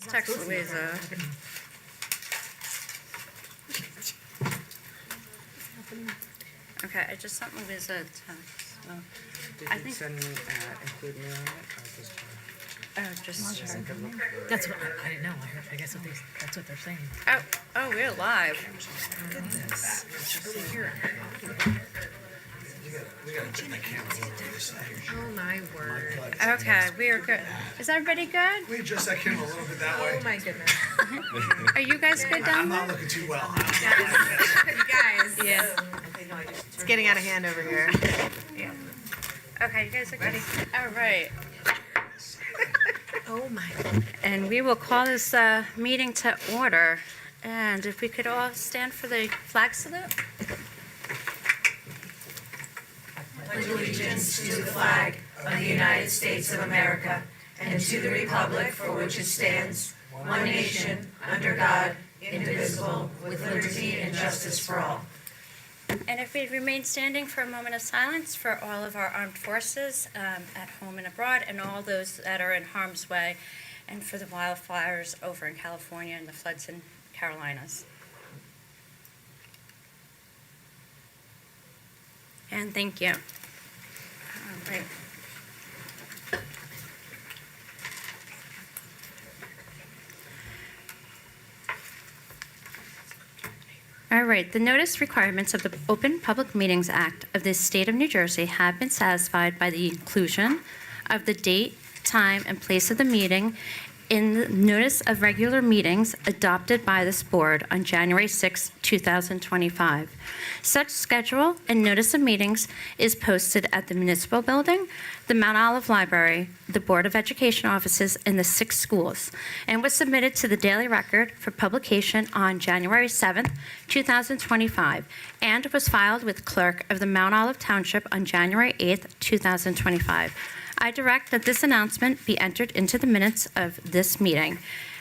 Text Louisa. Okay, I just sent Louisa a text. So Did I you think- send me, include me on it, or just? just. I could look for it. That's what I didn't know. I guess that's what they're saying. Oh, we're live. Oh my word. Okay, we are good. Is everybody good? We adjust that camera a little bit that way. Oh my goodness. Are you guys good I'm down not there? looking too well. You guys. Yeah. It's getting out of hand over here. Okay, you guys are good. All right. Oh my. And we will call this meeting to order. And if we could all stand for the flag salute. Allegiance to the flag of the United States of America and to the republic for which it stands, one nation, under God, indivisible, with liberty and justice for all. And if we remain standing for a moment of silence for all of our armed forces at home and abroad, and all those that are in harm's way, and for the wildfires over in California and the floods in Carolinas. And thank you. All right. All right, the notice requirements of the Open Public Meetings Act of the State of New Jersey have been satisfied by the inclusion of the date, time, and place of the meeting in the notice of regular meetings adopted by this board on January 6, 2025. Such schedule and notice of meetings is posted at the Municipal Building, the Mount Olive Library, the Board of Education offices, and the 6 schools, and was submitted to the Daily Record for publication on January 7, 2025, and was filed with Clerk of the Mount Olive Township on January 8, 2025. I direct that this announcement be entered into the minutes of this meeting.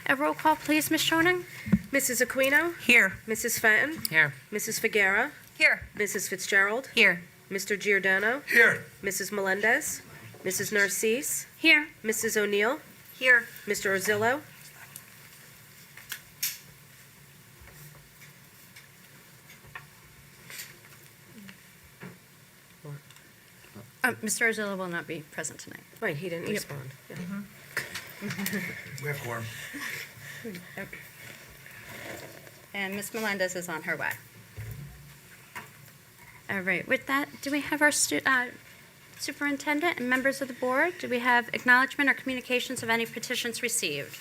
A roll call, please, Ms. Schoening. Mrs. Aquino? Here. Mrs. Fenton? Here. Mrs. Figuera? Here. Mrs. Fitzgerald? Here. Mr. Giordano? Here, Mrs. Melendez? Mrs. Narcisse? Here. Mrs. O'Neill? Here. Mr. Orzillo? Mr. Orzillo will not be present tonight. Right, he didn't respond. Yeah. we have quorum. And Ms. Melendez is on her way. All right, with that, do we have our superintendent and members of the board? Do we have acknowledgement or communications of any petitions received?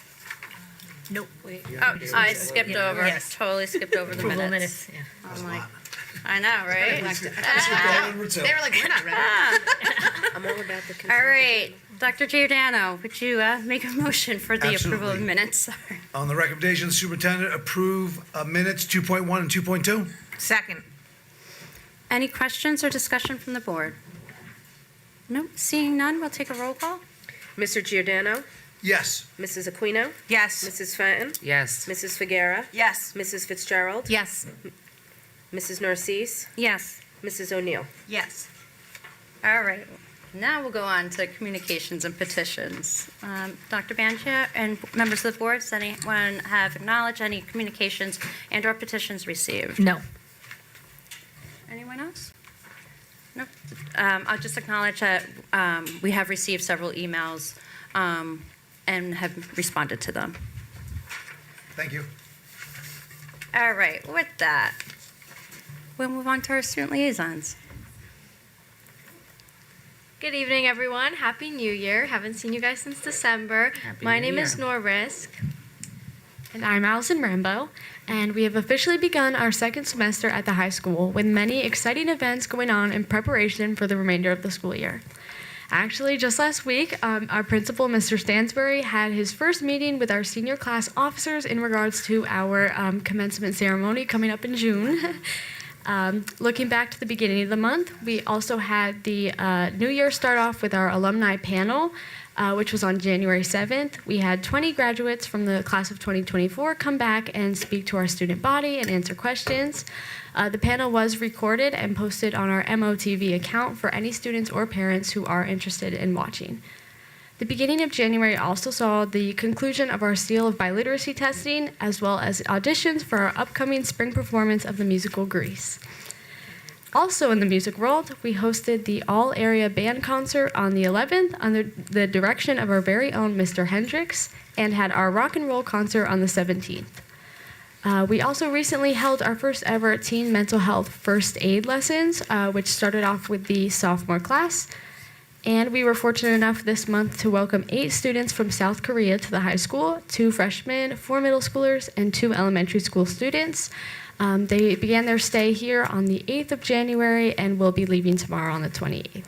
Nope. Oh, I skipped over, Yes. totally skipped over the Approval minutes. minutes. Yeah. I'm like, I know, right? They were like, we're not ready. I'm all about the consent. All right, Dr. Giordano, would you make a motion for the approval of Absolutely. minutes? On the recommendation, superintendent approve minutes 2.1 and 2.2. Second. Any questions or discussion from the board? Nope, seeing none, we'll take a roll call. Mr. Giordano? Yes, Mrs. Aquino? Yes. Mrs. Fenton? Yes. Mrs. Figuera? Yes. Mrs. Fitzgerald? Yes. Mrs. Narcisse? Yes. Mrs. O'Neill? Yes. All right, now we'll go on to communications and petitions. Dr. Bangia and members of the board, does anyone have acknowledged any communications and/or petitions received? No. Anyone else? No. I'll just acknowledge that we have received several emails and have responded to them. thank you. All right, with that, we'll move on to our student liaisons. Good evening, everyone. Happy New Year. Haven't seen you guys since December. Happy My New name is Year. Norrisk. And I'm Allison Rambo. And we have officially begun our second semester at the high school with many exciting events going on in preparation for the remainder of the school year. Actually, just last week, our principal, Mr. Stansbury, had his first meeting with our senior class officers in regards to our commencement ceremony coming up in June. Looking back to the beginning of the month, we also had the New Year start off with our alumni panel, which was on January 7th. We had 20 graduates from the class of 2024 come back and speak to our student body and answer questions. The panel was recorded and posted on our MOTV account for any students or parents who are interested in watching. The beginning of January also saw the conclusion of our seal of biliteracy testing, as well as auditions for our upcoming spring performance of the musical Grease. Also in the music world, we hosted the all-area band concert on the 11th under the direction of our very own Mr. Hendricks, and had our rock and roll concert on the 17th. We also recently held our first ever teen mental health first aid lessons, which started off with the sophomore class. And we were fortunate enough this month to welcome 8 students from South Korea to the high school, 2 freshmen, 4 middle schoolers, and 2 elementary school students. They began their stay here on the 8th of January and will be leaving tomorrow on the 28th.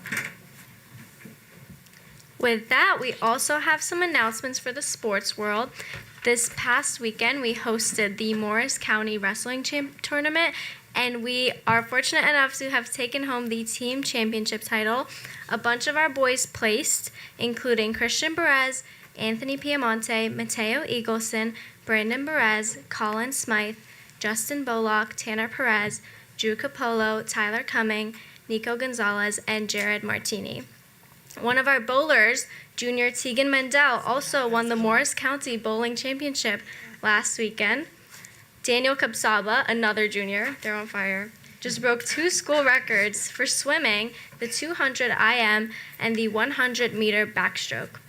With that, we also have some announcements for the sports world. This past weekend, we hosted the Morris County Wrestling Tournament, and we are fortunate enough to have taken home the team championship title. A bunch of our boys placed, including Christian Perez, Anthony Piemonte, Mateo Eagleson, Brandon Perez, Colin Smythe, Justin Bullock, Tanner Perez, Drew Capolo, Tyler Cumming, Nico Gonzalez, and Jared Martini. One of our bowlers, junior Tegan Mendel, also won the Morris County Bowling Championship last weekend. Daniel Kapsaba, another junior, they're on fire, just broke 2 school records for swimming, the 200 IM and the 100 meter backstroke.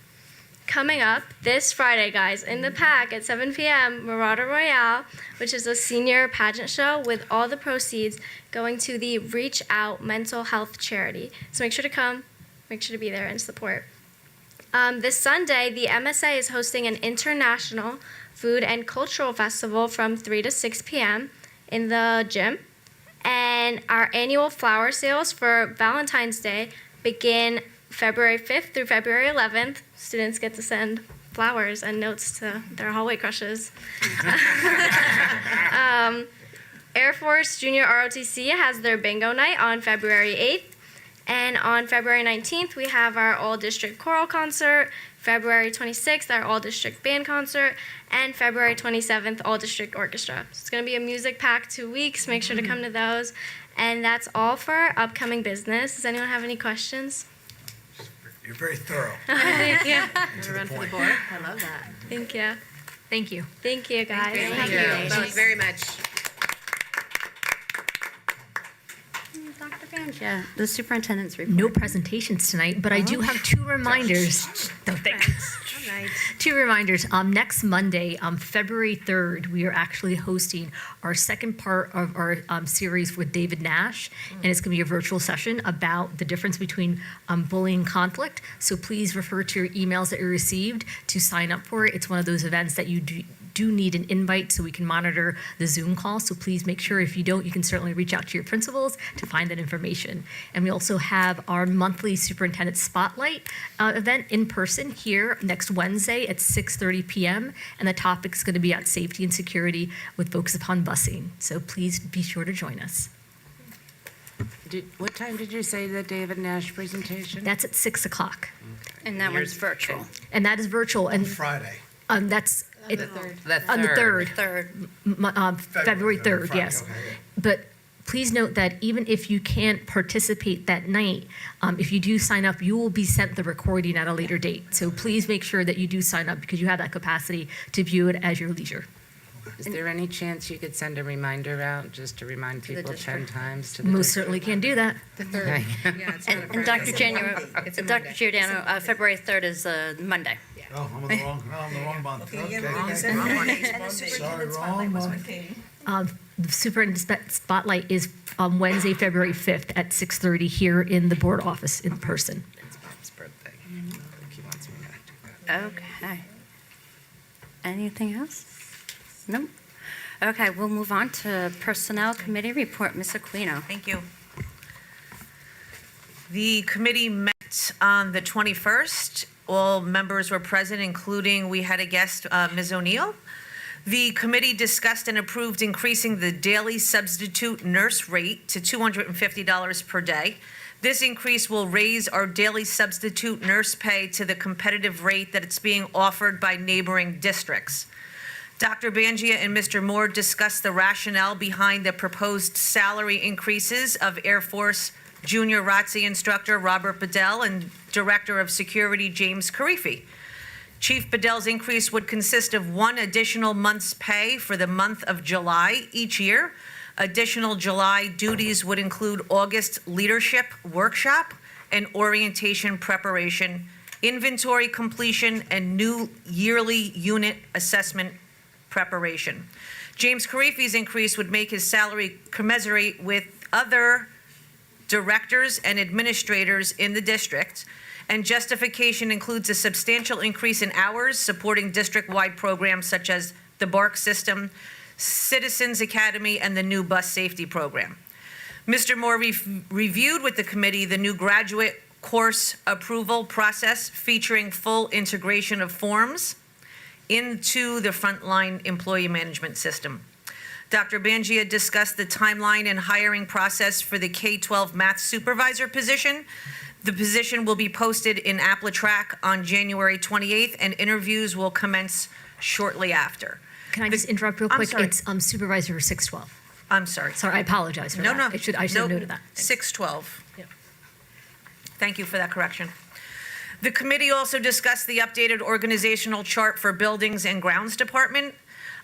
Coming up this Friday, guys, in the pack at 7 p.m., Marauder Royale, which is a senior pageant show with all the proceeds going to the Reach Out Mental Health Charity. So make sure to come, make sure to be there and support. This Sunday, the MSA is hosting an international food and cultural festival from 3 to 6 p.m. in the gym. And our annual flower sales for Valentine's Day begin February 5th through February 11th. Students get to send flowers and notes to their hallway crushes. Air Force Junior ROTC has their bingo night on February 8th. And on February 19th, we have our all-district choral concert, February 26th, our all-district band concert, and February 27th, all-district orchestra. So it's going to be a music-packed 2 weeks. Make sure to come to those. And that's all for our upcoming business. Does anyone have any questions? You're very thorough. Thank you. To run for the board. I love that. Thank you. Thank you. Thank you, guys. Thank you both very much. Dr. Bangia, the superintendent's report. No presentations tonight, but I do have 2 reminders. No, thanks. All right. 2 reminders. Next Monday, February 3rd, we are actually hosting our second part of our series with David Nash, and it's going to be a virtual session about the difference between bullying and conflict. So please refer to your emails that you received to sign up for it. It's one of those events that you do need an invite so we can monitor the Zoom call. So please make sure, if you don't, you can certainly reach out to your principals to find that information. And we also have our monthly superintendent spotlight event in person here next Wednesday at 6:30 p.m. And the topic is going to be on safety and security with focus upon busing. So please be sure to join us. What time did you say the David Nash presentation? That's at 6 o'clock. And that one's virtual. And that is virtual. And Friday. that's it, The on the 3rd. Third. February 3rd, Friday, yes. okay. But please note that even if you can't participate that night, if you do sign up, you will be sent the recording at a later date. So please make sure that you do sign up because you have that capacity to view it at your leisure. Is there any chance you could send a reminder out just to remind the people 10 district. times to the Most district? certainly can do that. The 3rd. Yeah, it's not a And Friday. Dr. January, It's a Dr. Monday. Giordano, February 3rd is Monday. Oh, I'm on the wrong month. Okay. And the Sorry, superintendent's wrong spotlight was month. with Katie. The superintendent spotlight is on Wednesday, February 5th at 6:30 here in the board office in person. It's Bob's birthday. He wants me to do that. Okay. Anything else? Nope. Okay, we'll move on to Personnel Committee Report. Ms. Aquino. Thank you. The committee met on the 21st. All members were present, including we had a guest, Ms. O'Neill. The committee discussed and approved increasing the daily substitute nurse rate to $250 per day. This increase will raise our daily substitute nurse pay to the competitive rate that it's being offered by neighboring districts. Dr. Bangia and Mr. Moore discussed the rationale behind the proposed salary increases of Air Force Junior ROTC instructor Robert Bedell and Director of Security James Karifi. Chief Bedell's increase would consist of 1 additional month's pay for the month of July each year. Additional July duties would include August leadership workshop and orientation preparation, inventory completion, and new yearly unit assessment preparation. James Karifi's increase would make his salary commensurate with other directors and administrators in the district, and justification includes a substantial increase in hours supporting district-wide programs such as the BARC system, Citizens Academy, and the new bus safety program. Mr. Moore reviewed with the committee the new graduate course approval process featuring full integration of forms into the frontline employee management system. Dr. Bangia discussed the timeline and hiring process for the K-12 math supervisor position. The position will be posted in AppleTrack on January 28th, and interviews will commence shortly after. Can I just interrupt real I'm quick? sorry. It's Supervisor 612. I'm sorry. Sorry, I apologize for that. I should have noted that. 612. Yeah. Thank you for that correction. The committee also discussed the updated organizational chart for Buildings and Grounds Department,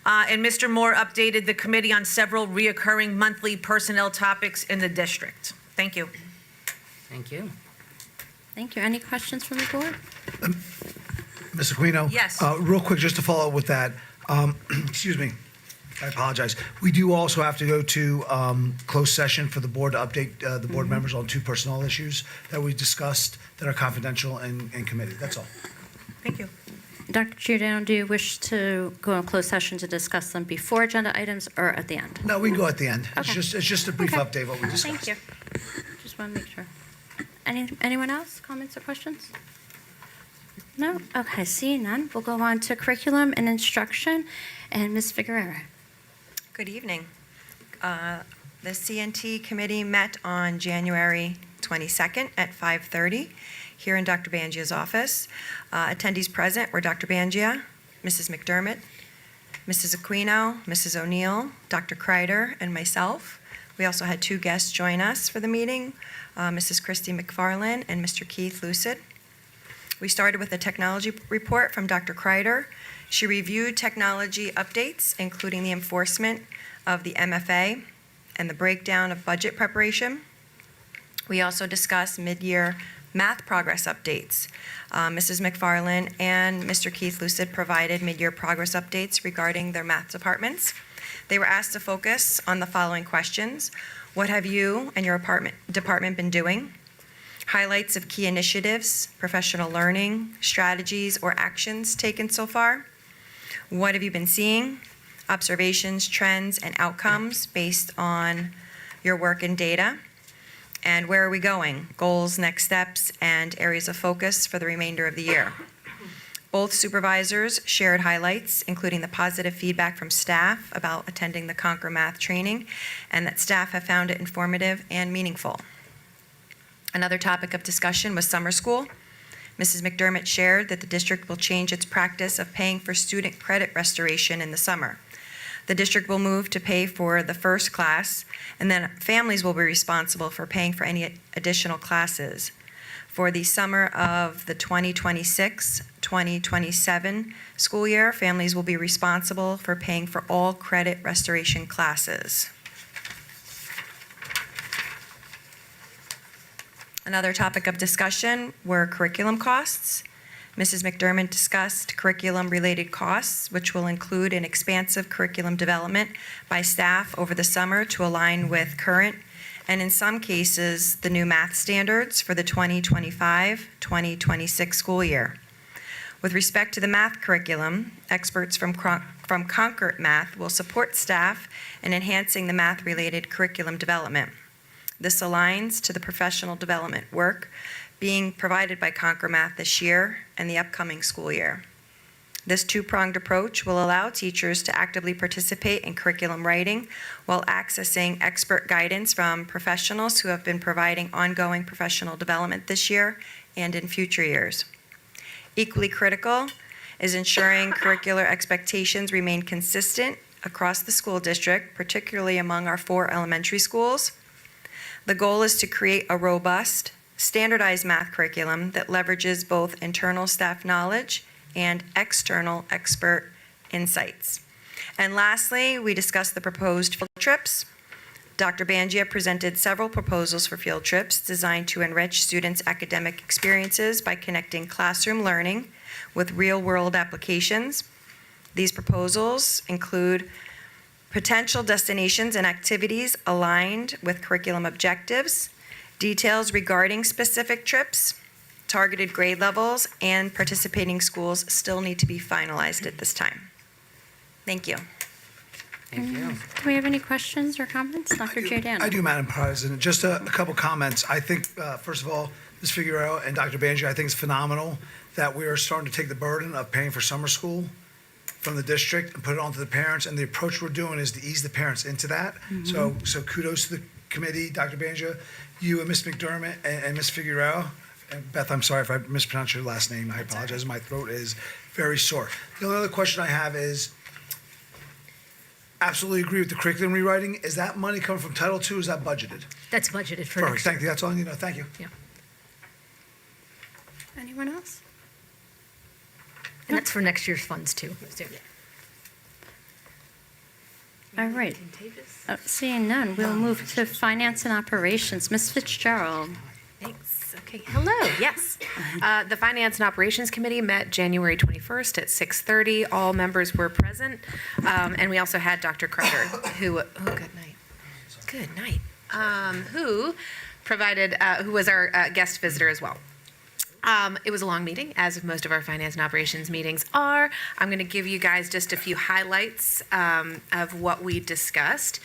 and Mr. Moore updated the committee on several reoccurring monthly personnel topics in the district. Thank you. Thank you. Thank you. Any questions from the board? Ms. Aquino? Yes. Real quick, just to follow up with that, excuse me, I apologize. We do also have to go to closed session for the board to update the board members on 2 personnel issues that we discussed that are confidential in committee. That's all. Thank you. Dr. Giordano, do you wish to go in closed session to discuss them before agenda items or at the end? No, we can go at the end. Okay. It's just a brief Okay. update of what we discussed. Thank you. Just want to make sure. Anyone else? Comments or questions? No? Okay, seeing none, we'll go on to curriculum and instruction, and Ms. Figueroa. Good evening. The CNT committee met on January 22nd at 5:30 here in Dr. Bangia's office. Attendees present were Dr. Bangia, Mrs. McDermott, Mrs. Aquino, Mrs. O'Neill, Dr. Kreider, and myself. We also had 2 guests join us for the meeting, Mrs. Christy McFarland and Mr. Keith Lucid. We started with a technology report from Dr. Kreider. She reviewed technology updates, including the enforcement of the MFA and the breakdown of budget preparation. We also discussed mid-year math progress updates. Mrs. McFarland and Mr. Keith Lucid provided mid-year progress updates regarding their math departments. They were asked to focus on the following questions. What have you and your department been doing? Highlights of key initiatives, professional learning, strategies, or actions taken so far. What have you been seeing? Observations, trends, and outcomes based on your work and data. And where are we going? Goals, next steps, and areas of focus for the remainder of the year. Both supervisors shared highlights, including the positive feedback from staff about attending the Conquer Math training, and that staff have found it informative and meaningful. Another topic of discussion was summer school. Mrs. McDermott shared that the district will change its practice of paying for student credit restoration in the summer. The district will move to pay for the first class, and then families will be responsible for paying for any additional classes. For the summer of the 2026-2027 school year, families will be responsible for paying for all credit restoration classes. Another topic of discussion were curriculum costs. Mrs. McDermott discussed curriculum-related costs, which will include an expansive curriculum development by staff over the summer to align with current, and in some cases, the new math standards for the 2025-2026 school year. With respect to the math curriculum, experts from Concord Math will support staff in enhancing the math-related curriculum development. This aligns to the professional development work being provided by Conquer Math this year and the upcoming school year. This 2-pronged approach will allow teachers to actively participate in curriculum writing while accessing expert guidance from professionals who have been providing ongoing professional development this year and in future years. Equally critical is ensuring curricular expectations remain consistent across the school district, particularly among our 4 elementary schools. The goal is to create a robust, standardized math curriculum that leverages both internal staff knowledge and external expert insights. And lastly, we discussed the proposed field trips. Dr. Bangia presented several proposals for field trips designed to enrich students' academic experiences by connecting classroom learning with real-world applications. These proposals include potential destinations and activities aligned with curriculum objectives, details regarding specific trips, targeted grade levels, and participating schools still need to be finalized at this time. Thank you. Thank you. Do we have any questions or comments? Dr. Giordano? I do, Madam President. Just a couple comments. I think, first of all, Ms. Figueroa and Dr. Banjo, I think it's phenomenal that we are starting to take the burden of paying for summer school from the district and put it onto the parents. And the approach we're doing is to ease the parents into that. So kudos to the committee, Dr. Banjo, you and Ms. McDermott and Ms. Figueroa. And Beth, I'm sorry if I mispronounced your last name. I apologize. My throat is very sore. The only other question I have is, absolutely agree with the curriculum rewriting. Is that money coming from Title II? Is that budgeted? That's budgeted for Perfect. next Thank you. That's all I need to know. Thank you. Anyone else? And that's for next year's funds too. All right. Seeing none, we'll move to finance and operations. Ms. Fitzgerald. Thanks. Okay, hello, yes. The Finance and Operations Committee met January 21st at 6:30. All members were present. And we also had Dr. Carter, who, good night, who provided, who was our guest visitor as well. It was a long meeting, as most of our finance and operations meetings are. I'm going to give you guys just a few highlights of what we discussed.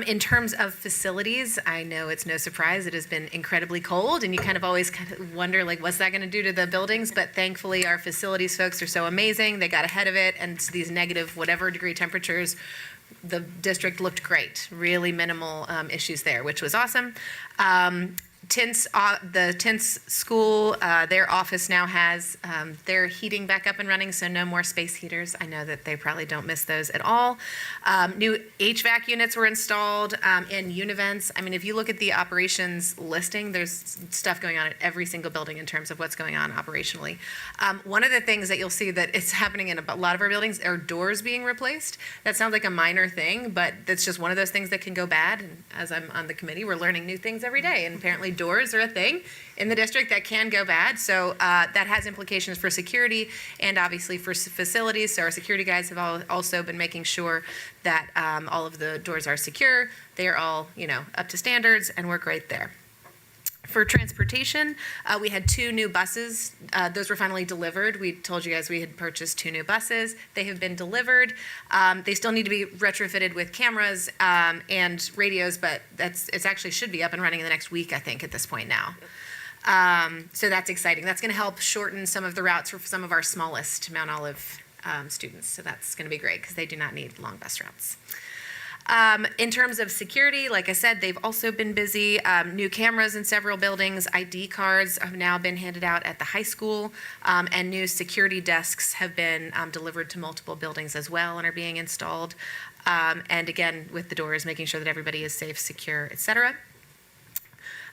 In terms of facilities, I know it's no surprise it has been incredibly cold, and you kind of always wonder, like, what's that going to do to the buildings? But thankfully, our facilities folks are so amazing. They got ahead of it, and these negative whatever degree temperatures, the district looked great. Really minimal issues there, which was awesome. The Tints School, their office now has their heating back up and running, so no more space heaters. I know that they probably don't miss those at all. New HVAC units were installed in Univents. I mean, if you look at the operations listing, there's stuff going on at every single building in terms of what's going on operationally. One of the things that you'll see that it's happening in a lot of our buildings are doors being replaced. That sounds like a minor thing, but that's just one of those things that can go bad. And as I'm on the committee, we're learning new things every day, and apparently doors are a thing in the district that can go bad. So that has implications for security and obviously for facilities. So our security guys have also been making sure that all of the doors are secure. They are all, up to standards, and we're great there. For transportation, we had 2 new buses. Those were finally delivered. We told you guys we had purchased 2 new buses. They have been delivered. They still need to be retrofitted with cameras and radios, but it's actually should be up and running in the next week, I think, at this point now. So that's exciting. That's going to help shorten some of the routes for some of our smallest Mount Olive students. So that's going to be great because they do not need long bus routes. In terms of security, like I said, they've also been busy. New cameras in several buildings. ID cards have now been handed out at the high school, and new security desks have been delivered to multiple buildings as well and are being installed. And again, with the doors, making sure that everybody is safe, secure, et cetera.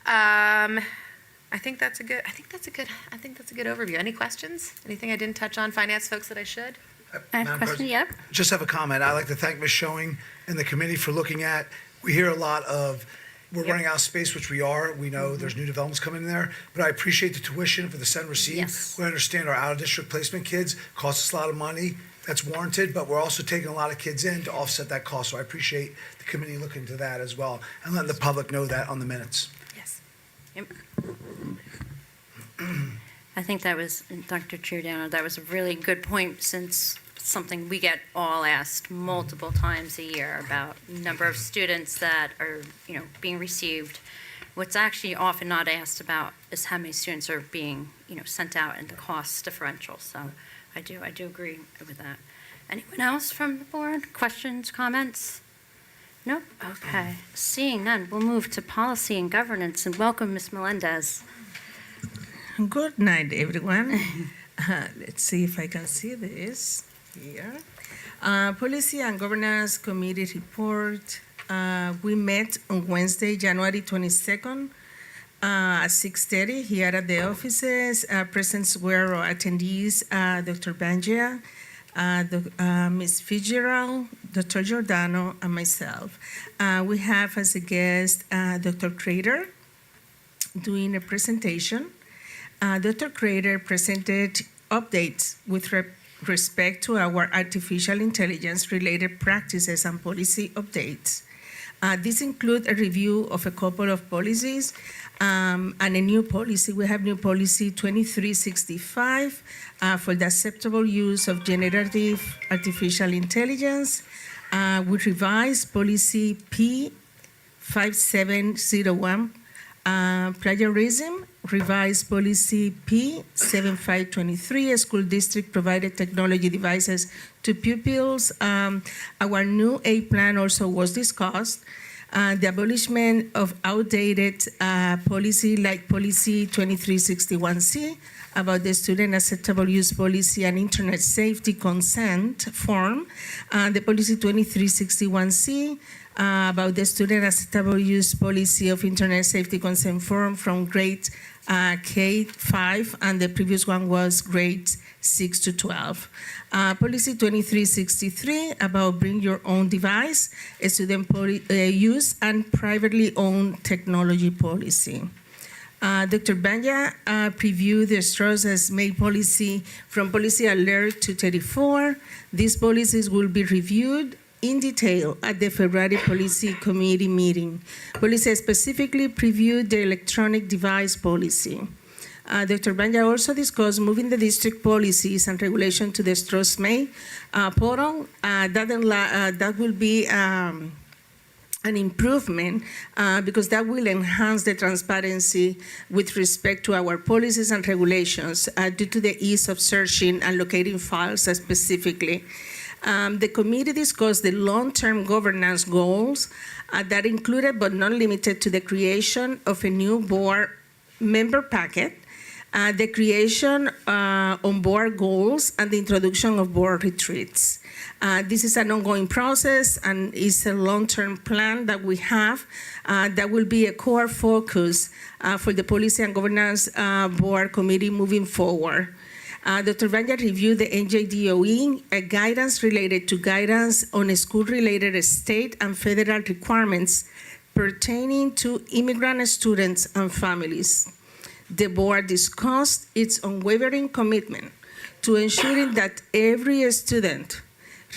I think that's a good overview. Any questions? Anything I didn't touch on? Finance folks that I should? I have a Madam question, President, yep. Just have a comment. I'd like to thank Ms. Showing and the committee for looking at, we hear a lot of, we're running out of space, which we are. We know there's new developments coming in there, but I appreciate the tuition for the send receive. Yes. We understand our out-of-district placement kids cost us a lot of money. That's warranted, but we're also taking a lot of kids in to offset that cost. So I appreciate the committee looking into that as well and letting the public know that on the minutes. Yes. Yep. I think that was, Dr. Giordano, that was a really good point, since something we get all asked multiple times a year about number of students that are, being received. What's actually often not asked about is how many students are being, sent out and the cost differential. So I do agree with that. Anyone else from the board? Questions, comments? Nope. Okay. Seeing none, we'll move to policy and governance, and welcome Ms. Melendez. Good night, everyone. Let's see if I can see this here. Policy and Governance Committee report. We met on Wednesday, January 22nd. at 6:30 here at the offices. Present were attendees, Dr. Bangia, Ms. Fitzgerald, Dr. Giordano, and myself. We have as a guest Dr. Crater doing a presentation. Dr. Crater presented updates with respect to our artificial intelligence-related practices and policy updates. These include a review of a couple of policies and a new policy. We have new policy 2365 for the acceptable use of generative artificial intelligence. We revised policy P5701, plagiarism, revised policy P7523, school district provided technology devices to pupils. Our new A plan also was discussed. The abolishment of outdated policy like policy 2361C about the student acceptable use policy and internet safety consent form, the policy 2361C about the student acceptable use policy of internet safety consent form from grade K-5, and the previous one was grades 6 to 12. Policy 2363 about bring your own device, student use, and privately owned technology policy. Dr. Banya previewed the straws as made policy from policy alert to 34. These policies will be reviewed in detail at the February Policy Committee meeting. Policy specifically previewed the electronic device policy. Dr. Banya also discussed moving the district policies and regulation to the STROS-MAE portal. That will be an improvement because that will enhance the transparency with respect to our policies and regulations due to the ease of searching and locating files specifically. The committee discussed the long-term governance goals that included but not limited to the creation of a new board member packet, the creation on board goals, and the introduction of board retreats. This is an ongoing process and is a long-term plan that we have that will be a core focus for the Policy and Governance Board Committee moving forward. Dr. Banya reviewed the NJDOE, a guidance related to guidance on school-related state and federal requirements pertaining to immigrant students and families. The board discussed its unwavering commitment to ensuring that every student,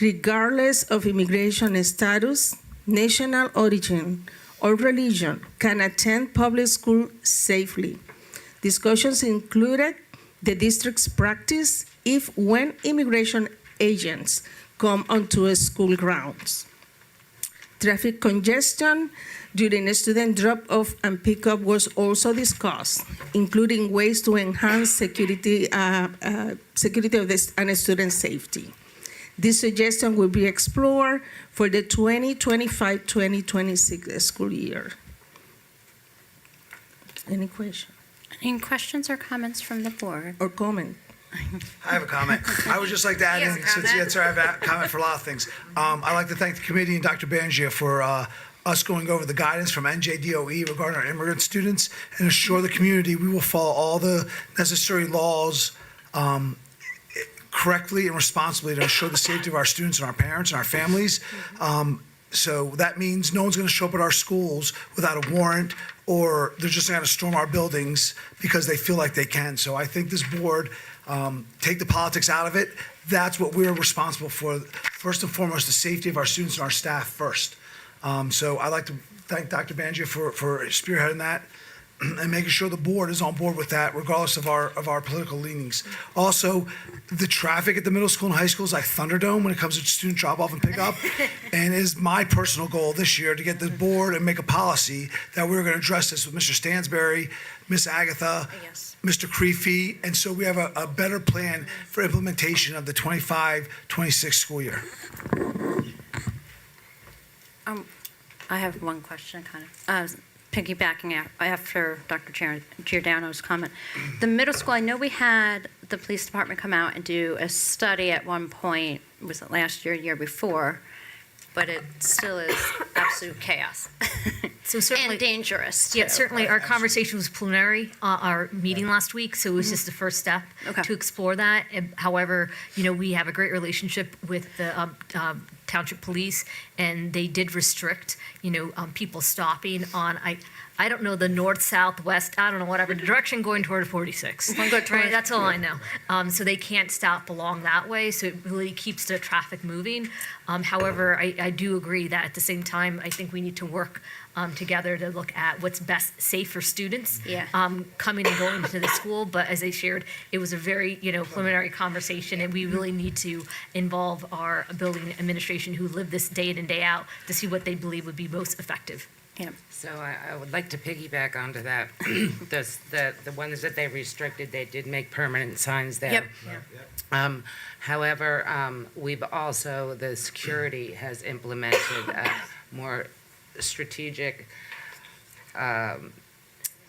regardless of immigration status, national origin, or religion, can attend public school safely. Discussions included the district's practice when immigration agents come onto school grounds. Traffic congestion during student drop-off and pickup was also discussed, including ways to enhance security of and student safety. This suggestion will be explored for the 2025-2026 school year. Any question? Any questions or comments from the board? Or comment? I have a comment. I would just like to add in, since I have a comment for a lot of things. I'd like to thank the committee and Dr. Bangia for us going over the guidance from NJDOE regarding our immigrant students and assure the community we will follow all the necessary laws correctly and responsibly to ensure the safety of our students and our parents and our families. So that means no one's going to show up at our schools without a warrant, or they're just going to storm our buildings because they feel like they can. So I think this board, take the politics out of it. That's what we're responsible for. First and foremost, the safety of our students and our staff first. So I'd like to thank Dr. Bangia for spearheading that and making sure the board is on board with that, regardless of our political leanings. Also, the traffic at the middle school and high school is like Thunderdome when it comes to student drop-off and pickup, and it is my personal goal this year to get the board and make a policy that we're going to address this with Mr. Stansberry, Miss Agatha, Mr. Creefy, and so we have a better plan for implementation of the 25-26 school year. I have one question, kind of piggybacking after Dr. Giordano's comment. The middle school, I know we had the police department come out and do a study at one point, was it last year, year before, but it still is absolute chaos. So certainly. And dangerous, Yeah, too. certainly our conversation was preliminary, our meeting last week, so it was just the first step Okay. to explore that. However, we have a great relationship with the township police, and they did restrict, people stopping on, I don't know, the north, south, west, I don't know, whatever, direction going toward 46. Right, that's all I know. So they can't stop along that way, so it really keeps the traffic moving. However, I do agree that at the same time, I think we need to work together to look at what's best safe for students Yeah. coming and going to the school. But as I shared, it was a very preliminary conversation, and we really need to involve our building administration who live this day in and day out to see what they believe would be most effective. Yeah. So I would like to piggyback onto that. The ones that they restricted, they did make permanent signs there. Yep. However, we've also, the security has implemented a more strategic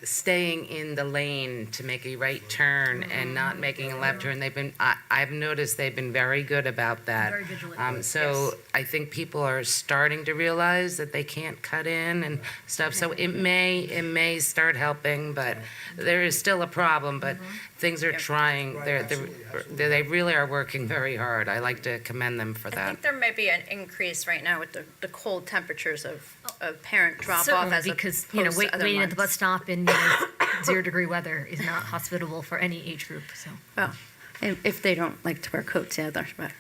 staying in the lane to make a right turn and not making a left turn. I've noticed they've been very good about that. Very vigilant. So I think people are starting to realize that they can't cut in and stuff. So it may start helping, but there is still a problem, but things are trying, they really are working very hard. I like to commend them for I that. think there may be an increase right now with the cold temperatures of parent drop-off Certainly, as because opposed to other waiting at the bus months. stop in 0-degree weather is not hospitable for any age group. So Well, if they don't like to wear coats, yeah, that's better.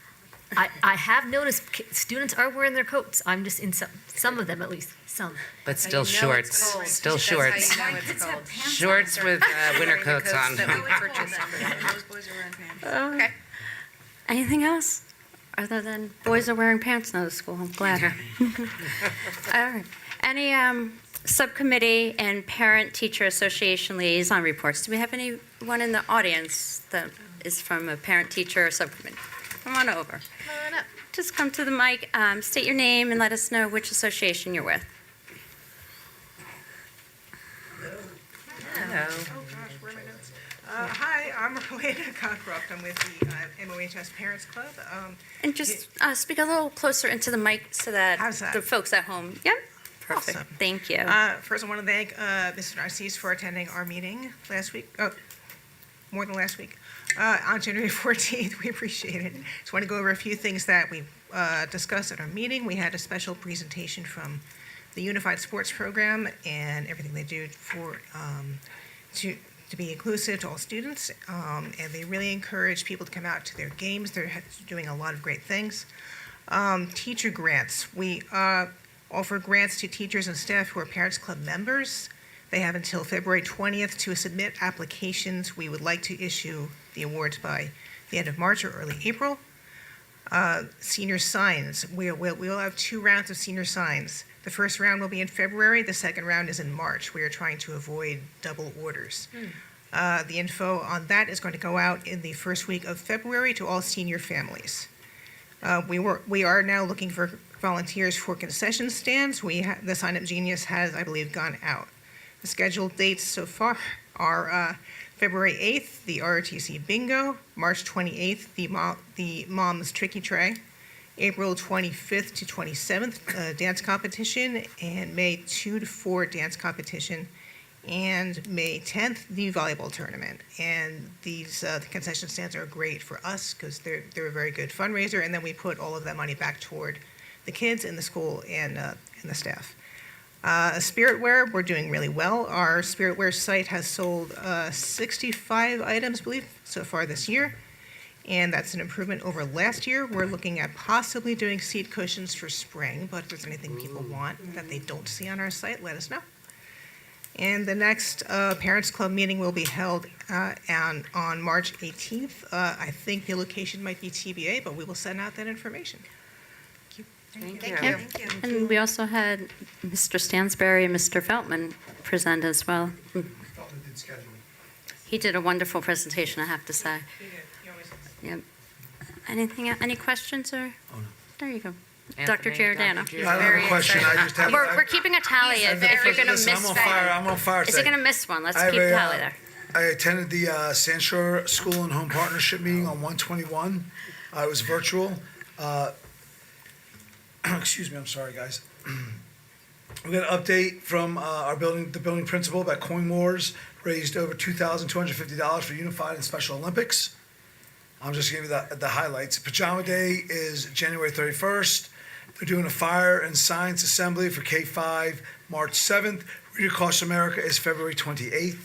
I have noticed students are wearing their coats. I'm just in some of them at least. Some. But still shorts, still shorts. Shorts with winter coats on. Okay. Anything else? Other than boys are wearing pants now to school, I'm glad. All right. Any subcommittee and parent-teacher association liaison reports? Do we have anyone in the audience that is from a parent-teacher subcommittee? Come on over. Come on up. Just come to the mic, state your name, and let us know which association you're with. Hello. Oh, gosh, where are my notes? Hi, I'm Rowena Cockcroft. I'm with the MOHS Parents Club. And just speak a little closer into the mic so that How's that? the folks at home, yep, perfect, Awesome. thank you. First, I want to thank Mr. Narcisse for attending our meeting last week, more than last week, on January 14th. We appreciate it. Just want to go over a few things that we discussed at our meeting. We had a special presentation from the Unified Sports Program and everything they do for to be inclusive to all students, and they really encourage people to come out to their games. They're doing a lot of great things. Teacher grants. We offer grants to teachers and staff who are Parents Club members. They have until February 20th to submit applications. We would like to issue the awards by the end of March or early April. Senior signs. We will have 2 rounds of senior signs. The first round will be in February. The second round is in March. We are trying to avoid double orders. The info on that is going to go out in the first week of February to all senior families. We are now looking for volunteers for concession stands. The Sign Up Genius has, I believe, gone out. The scheduled dates so far are February 8th, the ROTC Bingo, March 28th, the Mom's Tricky Tray, April 25th to 27th, dance competition, and May 2 to 4 dance competition, and May 10th, the volleyball tournament. And these the concession stands are great for us because they're a very good fundraiser, and then we put all of that money back toward the kids in the school and the staff. Spiritware, we're doing really well. Our Spiritware site has sold 65 items, I believe, so far this year, and that's an improvement over last year. We're looking at possibly doing seat cushions for spring, but if there's anything people want that they don't see on our site, let us know. And the next Parents Club meeting will be held on March 18th. I think the location might be TBA, but we will send out that information. Thank Yep. you. And we also had Mr. Stansberry and Mr. Feltman present as well. He did a wonderful presentation, I have to say. Yep. Any questions or? There you go. Dr. Giordano. I don't have a question, I just have. We're keeping a tally if you're going to Listen, miss I'm on fire, one. I'm on fire Is he today. going to miss one? Let's I have keep a, tally there. I attended the Sand Shore School and Home Partnership meeting on 121. It was virtual. excuse me, I'm sorry, guys. We got an update from the building principal about coin wars, raised over $2,250 for Unified and Special Olympics. I'm just giving you the highlights. Pajama Day is January 31st. They're doing a fire and science assembly for K-5 March 7th. Read Across America is February 28th.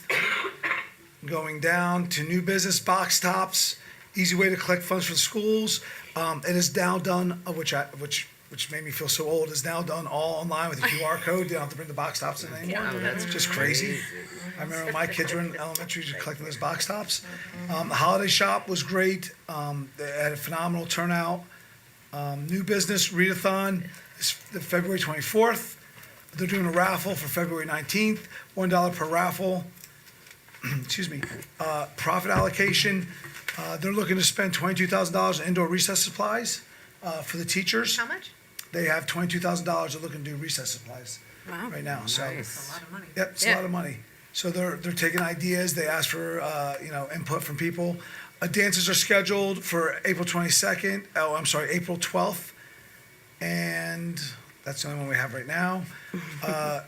Going down to new business box tops, easy way to collect funds for the schools. It is now done, which made me feel so old, is now done all online with a QR code. You don't have to bring the box tops in anymore. Oh, that's Just crazy. I remember when my kids were in elementary, just collecting those box tops. The holiday shop was great. They had a phenomenal turnout. New business readathon is February 24th. They're doing a raffle for February 19th, $1 per raffle. Excuse me. Profit allocation, they're looking to spend $22,000 on indoor recess supplies for the teachers. How much? They have $22,000 they're looking to do recess supplies right now. So, Nice. yep, it's a lot of money. So they're taking ideas. They ask for input from people. Dances are scheduled for April 22nd. Oh, I'm sorry, April 12th, and that's the only one we have right now. It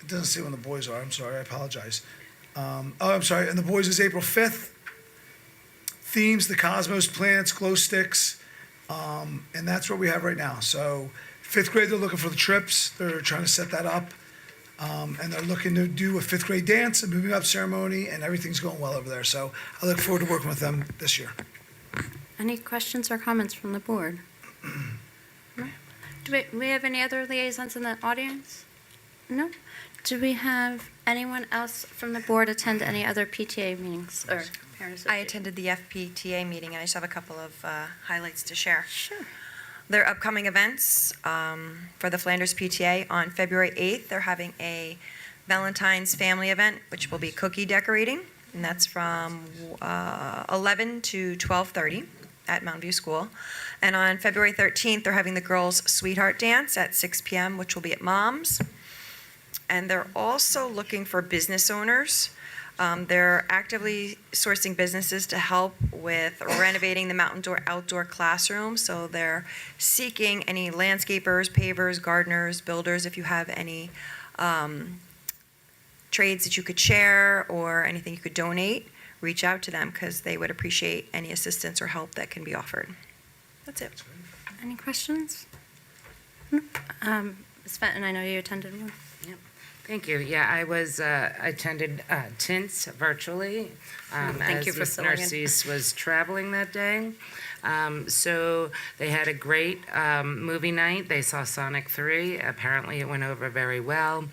doesn't say when the boys are. I'm sorry, I apologize. I'm sorry, and the boys is April 5th. Themes: the cosmos, planets, glow sticks, and that's what we have right now. So, fifth grade, they're looking for the trips. They're trying to set that up. And they're looking to do a fifth grade dance, a moving up ceremony, and everything's going well over there. So I look forward to working with them this year. Any questions or comments from the board? No? Do we have any other liaisons in the audience? No? Do we have anyone else from the board attend any other PTA meetings or parent I association? attended the FPTA meeting, and I just have a couple of highlights to share. Sure. Their upcoming events for the Flanders PTA on February 8th, they're having a Valentine's family event, which will be cookie decorating, and that's from 11 to 12:30 at Mountain View School. And on February 13th, they're having the girls' sweetheart dance at 6 p.m., which will be at Mom's. And they're also looking for business owners. They're actively sourcing businesses to help with renovating the outdoor classroom. So they're seeking any landscapers, pavers, gardeners, builders. If you have any trades that you could share or anything you could donate, reach out to them because they would appreciate any assistance or help that can be offered. That's it. Any questions? Ms. Fenton, I know you attended one. Thank you. Yeah, I attended TINTS virtually Thank you as for Ms. filling in. Narcisse was traveling that day. So they had a great movie night. They saw Sonic 3. Apparently it went over very well.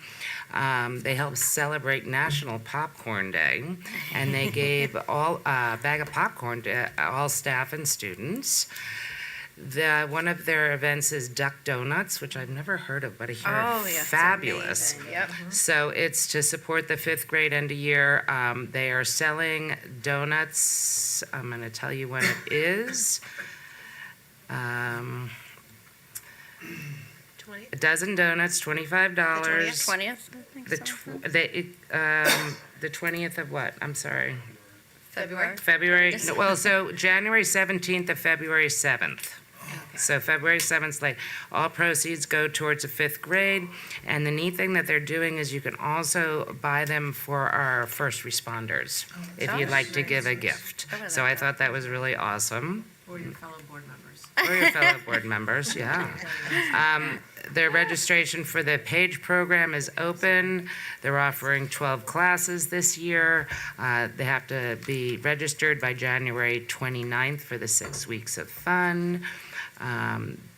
They helped celebrate National Popcorn Day, and they gave all a bag of popcorn to all staff and students. One of their events is Duck Donuts, which I've never heard of, but I hear fabulous. Yep. So it's to support the fifth grade end of year. They are selling donuts. I'm going to tell you when it is. A dozen donuts, $25. 20th, I think so. The 20th of what? I'm sorry. February. February, no, well, so January 17th to February 7th. So February 7th, like, all proceeds go towards the fifth grade. And the neat thing that they're doing is you can also buy them for our first responders, if you'd like to give a gift. So I thought that was really awesome. Or your fellow board members. Or your fellow board members, yeah. Their registration for the PAGE program is open. They're offering 12 classes this year. They have to be registered by January 29th for the 6 weeks of fun.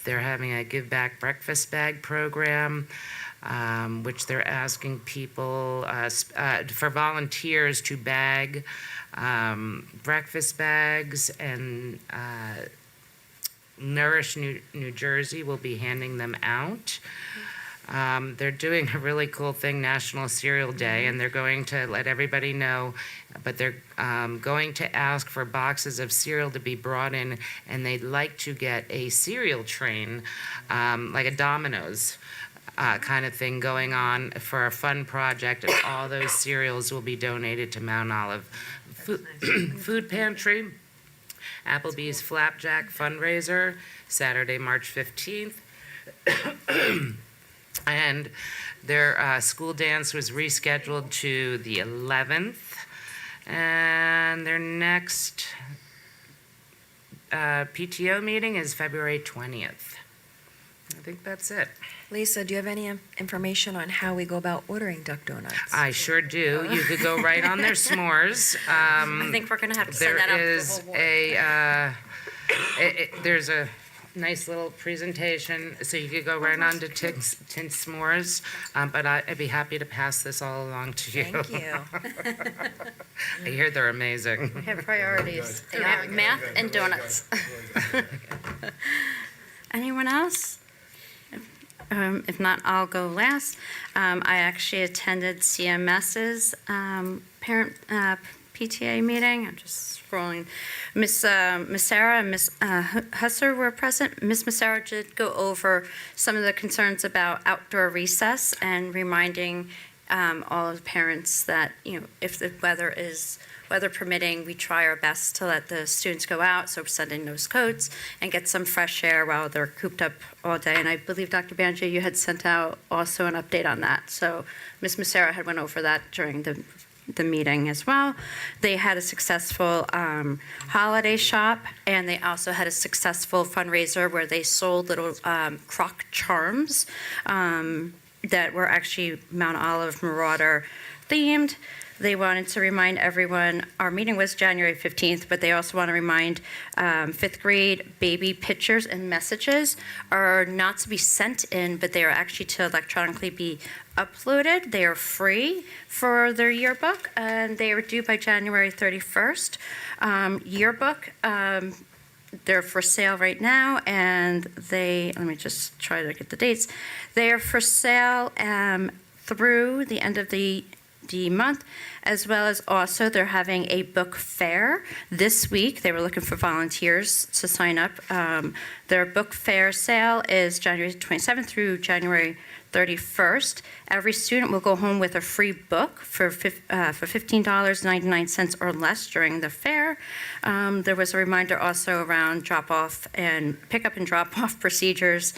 They're having a give back breakfast bag program, which they're asking people for volunteers to bag breakfast bags, and Nourish New Jersey will be handing them out. They're doing a really cool thing, National Cereal Day, and they're going to let everybody know, but they're going to ask for boxes of cereal to be brought in, and they'd like to get a cereal train, like a Domino's kind of thing going on for a fun project, and all those cereals will be donated to Mount Olive Food Pantry. Applebee's Flapjack fundraiser, Saturday, March 15th. And their school dance was rescheduled to the 11th. And their next PTO meeting is February 20th. I think that's it. Lisa, do you have any information on how we go about ordering duck donuts? I sure do. You could go right on their s'mores. I think we're going to have to send that out to the There is whole board. there's a nice little presentation, so you could go right on to Tint S'mores, but I'd be happy to pass this all along to you. Thank you. I hear they're amazing. We have priorities. Math and donuts. Anyone else? If not, I'll go last. I actually attended CMS's parent PTA meeting. I'm just scrolling. Miss Sarah and Miss Husser were present. Miss Massara did go over some of the concerns about outdoor recess and reminding all of the parents that, if the weather permitting, we try our best to let the students go out, so send in those coats and get some fresh air while they're cooped up all day. And I believe, Dr. Banjo, you had sent out also an update on that. So Ms. Massara had went over that during the meeting as well. They had a successful holiday shop, and they also had a successful fundraiser where they sold little crock charms that were actually Mount Olive Marauder themed. They wanted to remind everyone, our meeting was January 15th, but they also want to remind fifth grade baby pictures and messages are not to be sent in, but they are actually to electronically be uploaded. They are free for their yearbook, and they are due by January 31st. Yearbook, they're for sale right now, and let me just try to get the dates. They are for sale through the end of the month, as well as also they're having a book fair this week. They were looking for volunteers to sign up. Their book fair sale is January 27th through January 31st. Every student will go home with a free book for $15.99 or less during the fair. There was a reminder also around drop-off and pick-up and drop-off procedures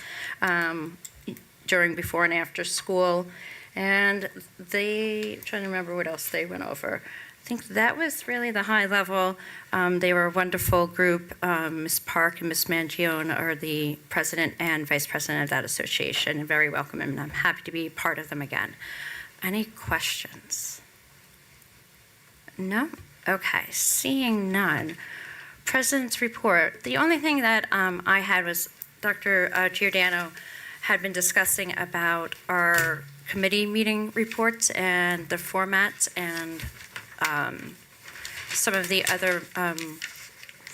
during before and after school. And I'm trying to remember what else they went over. I think that was really the high level. They were a wonderful group. Ms. Park and Ms. Mangione are the president and vice president of that association, and very welcome, and I'm happy to be part of them again. Any questions? No? Okay, seeing none. President's report. The only thing that I had was Dr. Giordano had been discussing about our committee meeting reports and the formats and some of the other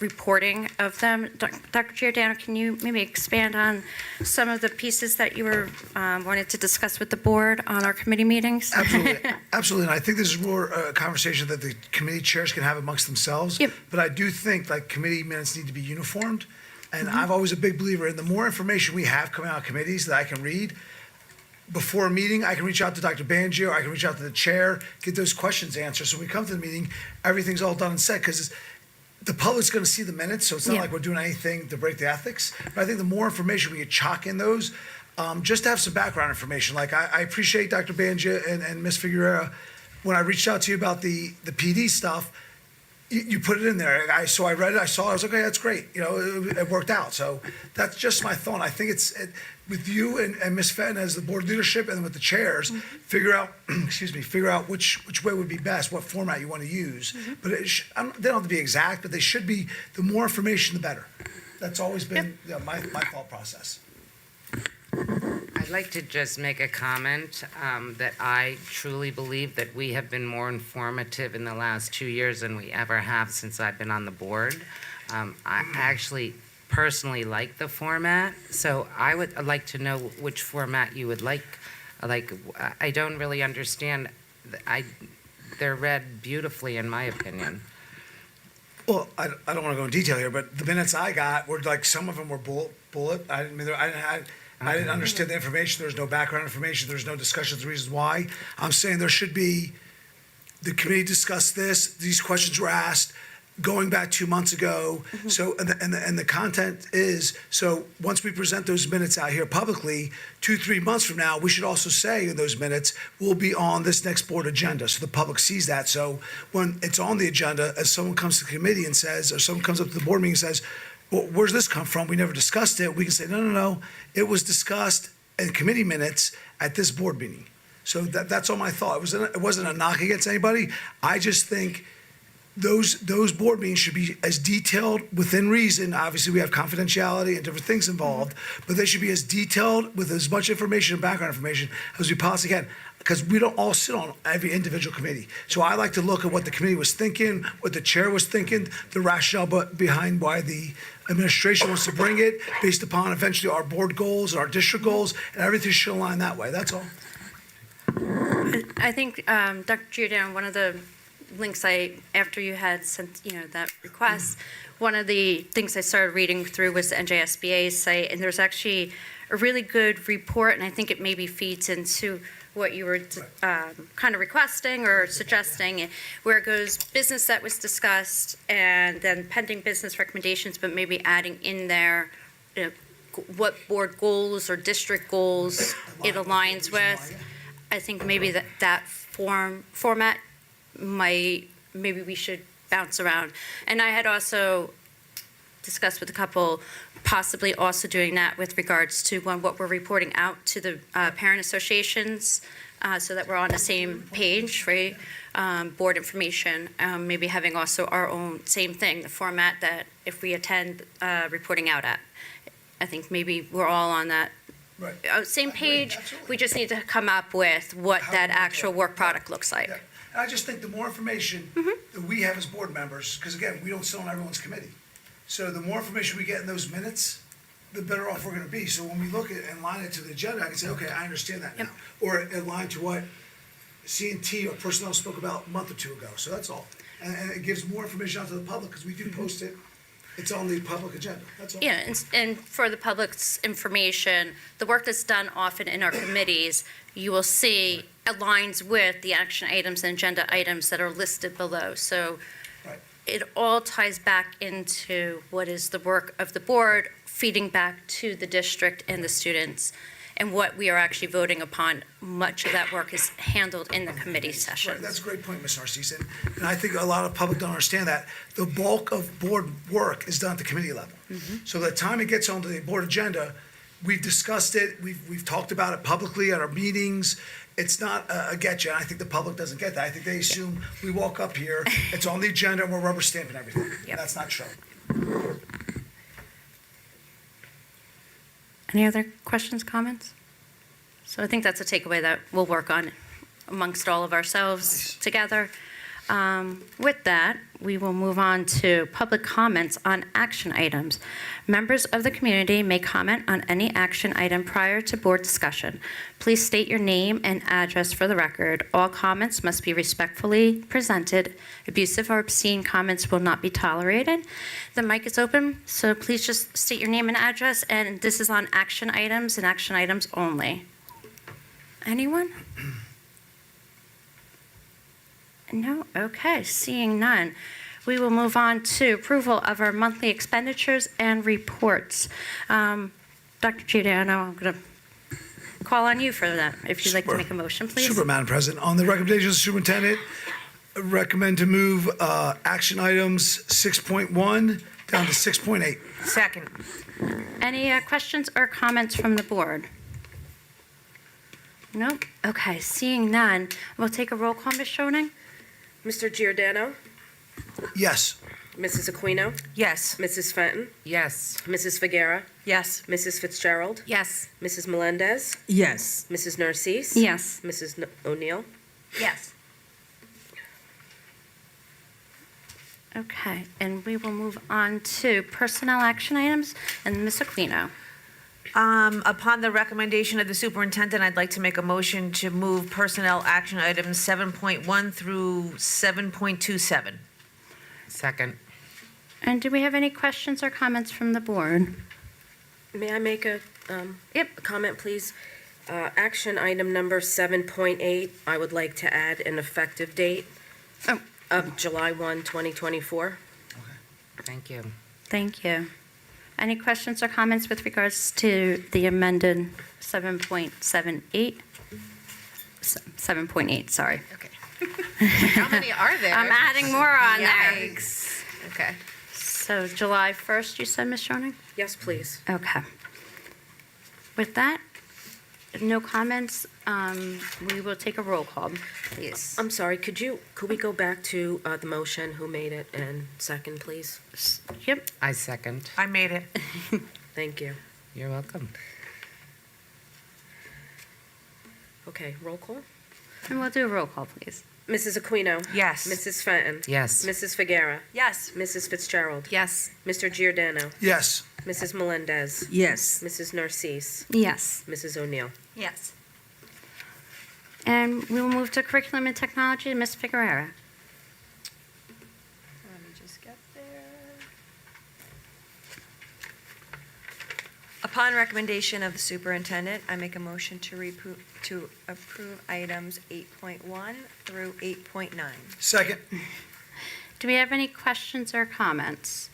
reporting of them. Dr. Giordano, can you maybe expand on some of the pieces that you were wanted to discuss with the board on our committee meetings? Absolutely, absolutely. And I think this is more a conversation that the committee chairs can have amongst themselves. Yep. But I do think like committee minutes need to be uniformed. And I'm always a big believer in the more information we have coming out of committees that I can read, before a meeting, I can reach out to Dr. Bangio, I can reach out to the chair, get those questions answered. So when we come to the meeting, everything's all done and said, because the public's going to see the minutes, so it's not like we're doing anything to break the ethics. But I think the more information we can chalk in those, just to have some background information. Like I appreciate Dr. Bangio and Ms. Figueroa, when I reached out to you about the PD stuff, you put it in there. So I read it, I saw it, I was like, okay, that's great. It worked out. So that's just my thought. I think with you and Ms. Fenton as the board leadership and with the chairs, figure out which way would be best, what format you want to use. But they don't have to be exact, but they should be, the more information, the better. That's always been my thought process. I'd like to just make a comment that I truly believe that we have been more informative in the last 2 years than we ever have since I've been on the board. I actually personally like the format, so I would like to know which format you would like. I don't really understand. They're read beautifully, in my opinion. Well, I don't want to go in detail here, but the minutes I got were like, some of them were bullet. I didn't understand the information. There's no background information. There's no discussion of the reasons why. I'm saying there should be, the committee discussed this, these questions were asked, going back 2 months ago. So, and the content is, so once we present those minutes out here publicly, 2-3 months from now, we should also say in those minutes, will be on this next board agenda, so the public sees that. So when it's on the agenda, as someone comes to the committee and says, or someone comes up to the board meeting and says, well, where's this come from? We never discussed it. We can say, no, it was discussed in committee minutes at this board meeting. So that's all my thought. It wasn't a knock against anybody. I just think those board meetings should be as detailed within reason. Obviously, we have confidentiality and different things involved, but they should be as detailed with as much information and background information as we possibly can, because we don't all sit on every individual committee. So I like to look at what the committee was thinking, what the chair was thinking, the rationale behind why the administration wants to bring it, based upon eventually our board goals, our district goals, and everything should align that way. That's all. I think, Dr. Giordano, one of the links after you had sent, that request, one of the things I started reading through was the NJSBA site, and there's actually a really good report, and I think it maybe feeds into what you were kind of requesting or suggesting, where it goes business that was discussed, and then pending business recommendations, but maybe adding in there, what board goals or district goals it aligns with. I think maybe that format maybe we should bounce around. And I had also discussed with a couple, possibly also doing that with regards to what we're reporting out to the parent associations, so that we're on the same page, right? Board information, maybe having also our own same thing, the format that if we attend, reporting out at. I think maybe we're all on that same page. We just need to come up with what that actual work product looks like. Yeah. And I just think the more information that we have as board members, because again, we don't sit on everyone's committee. So the more information we get in those minutes, the better off we're gonna be. So when we look at and line it to the agenda, I can say, okay, I understand that now. Or in line to what C&T or personnel spoke about a month or two ago. So that's all. And it gives more information out to the public, because we do post it. It's on the public agenda, that's all. Yeah, and for the public's information, the work that's done often in our committees, you will see aligns with the action items and agenda items that are listed below. So Right. it all ties back into what is the work of the board, feeding back to the district and the students, and what we are actually voting upon. Much of that work is handled in the committee Right, sessions. that's a great point, Ms. Narcisse, and I think a lot of public don't understand that. The bulk of board work is done at the committee level. So by the time it gets onto the board agenda, we've discussed it, we've talked about it publicly at our meetings. It's not a getcha, and I think the public doesn't get that. I think they assume we walk up here, it's on the agenda, and we're rubber stamping everything. Yep. That's not true. Any other questions, comments? So I think that's a takeaway that we'll work on amongst all of ourselves together. With that, we will move on to public comments on action items. Members of the community may comment on any action item prior to board discussion. Please state your name and address for the record. All comments must be respectfully presented. Abusive or obscene comments will not be tolerated. The mic is open, so please just state your name and address, and this is on action items and action items only. Anyone? No? Okay, seeing none. We will move on to approval of our monthly expenditures and reports. Dr. Giordano, I'm going to call on you for that, if you'd like to make a motion, please. Super, Madam President. On the recommendation of the superintendent, I recommend to move action items 6.1 down to 6.8. Second. Any questions or comments from the board? Nope. Okay, seeing none, we'll take a roll call, Ms. Schoening? Mr. Giordano, Yes. Mrs. Aquino, Yes. Mrs. Fenton, Yes. Mrs. Figuera, Yes. Mrs. Fitzgerald, Yes. Mrs. Melendez, Yes. Mrs. Narcisse. Yes. Mrs. O'Neill. Yes. Okay, and we will move on to personnel action items, and Ms. Aquino. Upon the recommendation of the superintendent, I'd like to make a motion to move personnel action items 7.1 through 7.27. Second. And do we have any questions or comments from the board? May I make a comment, please? Action item number 7.8, I would like to add an effective date Oh. of July 1, 2024. Thank you. Thank you. Any questions or comments with regards to the amended 7.78? 7.8, sorry. Okay. How many are there? I'm adding more on there. Yikes. Okay. So July 1st, you said, Ms. Schoening? Yes, please. Okay. With that, no comments, we will take a roll call, please. I'm sorry, could we go back to the motion, who made it, and second, please? Yep. I second. I made it. Thank you. You're welcome. Okay, roll call. And we'll do a roll call, please. Mrs. Aquino. Yes. Mrs. Fenton. Yes. Mrs. Figuera. Yes. Mrs. Fitzgerald. Yes. Mr. Giordano. Yes. Mrs. Melendez. Yes. Mrs. Narcisse. Yes. Mrs. O'Neill. Yes. And we will move to curriculum and technology, Ms. Figueroa. Let me just get there. Upon recommendation of the superintendent, I make a motion to approve items 8.1 through 8.9. Second. Do we have any questions or comments?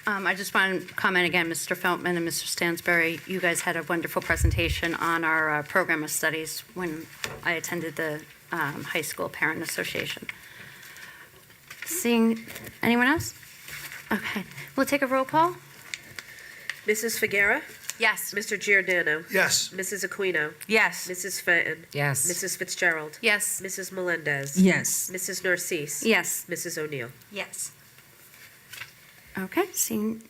I just want to comment again, Mr. Feltman and Mr. Stansberry, you guys had a wonderful presentation on our program of studies when I attended the high school parent association. Seeing anyone else? Okay, we'll take a roll call. Mrs. Figuera. Yes. Mr. Giordano. Yes. Mrs. Aquino. Yes. Mrs. Fenton. Yes. Mrs. Fitzgerald. Yes. Mrs. Melendez. Yes. Mrs. Narcisse. Yes. Mrs. O'Neill. Yes. Okay, seeing,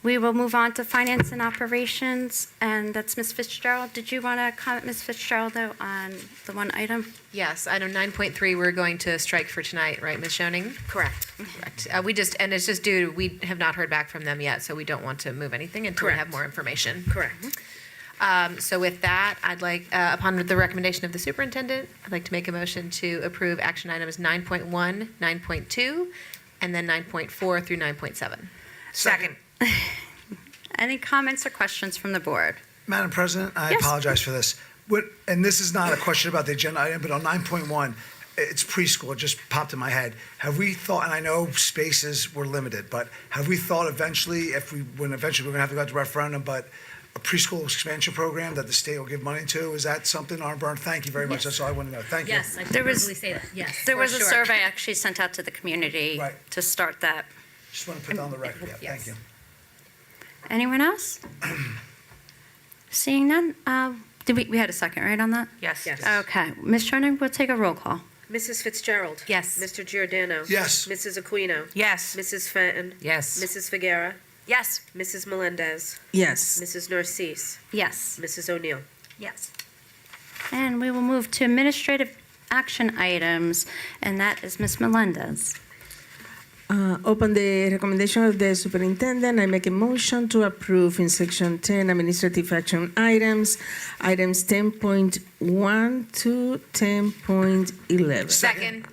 we will move on to finance and operations, and that's Ms. Fitzgerald. Did you want to comment, Ms. Fitzgerald, though, on the one item? Yes, item 9.3, we're going to strike for tonight, right, Ms. Schoening? Correct. Correct. And it's just due to, we have not heard back from them yet, so we don't want to move anything until we have Correct. more information. Correct. So with that, I'd like, upon the recommendation of the superintendent, I'd like to make a motion to approve action items 9.1, 9.2, and then 9.4 through 9.7. Second. Any comments or questions from the board? Madam President, I Yes. apologize for this. And this is not a question about the agenda item, but on 9.1, it's preschool, it just popped in my head. Have we thought, and I know spaces were limited, but have we thought eventually, when eventually we're gonna have to go to referendum, but a preschool expansion program that the state will give money to, is that something, Arnburn? Thank you very much, that's all I want to know, thank you. Yes, I There can was- verbally say that, yes. There was a sure. survey actually sent out to the community Right. to start that. Just want to put that on the record, yeah, thank Yes. you. Anyone else? Seeing none, we had a second, right, on that? Yes. Yes. Okay, Ms. Schoening, we'll take a roll call. Mrs. Fitzgerald. Yes. Mr. Giordano. Yes. Mrs. Aquino. Yes. Mrs. Fenton. Yes. Mrs. Figuera. Yes. Mrs. Melendez. Yes. Mrs. Narcisse. Yes. Mrs. O'Neill. Yes. And we will move to administrative action items, and that is Ms. Melendez. Upon the recommendation of the superintendent, I make a motion to approve in section 10 administrative action items, items 10.1 to 10.11. Second.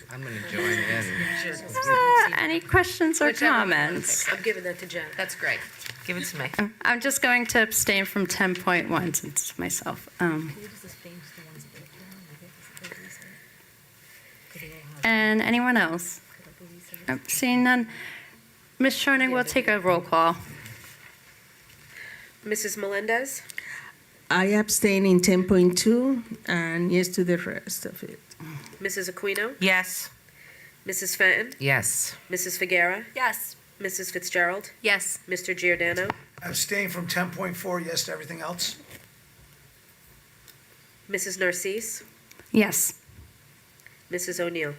I'm going to join in. Any questions or Whichever one you wanna comments? I'm giving that to Jen. That's great. Give it to me. I'm just going to abstain from 10.1 since it's myself. And anyone else? Seeing none. Ms. Schoening, we'll take a roll call. Mrs. Melendez. I abstain in 10.2 and yes to the rest of it. Mrs. Aquino. Yes. Mrs. Fenton. Yes. Mrs. Figuera. Yes. Mrs. Fitzgerald. Yes. Mr. Giordano. Abstain from 10.4, yes to everything else? Mrs. Narcisse. Yes. Mrs. O'Neill.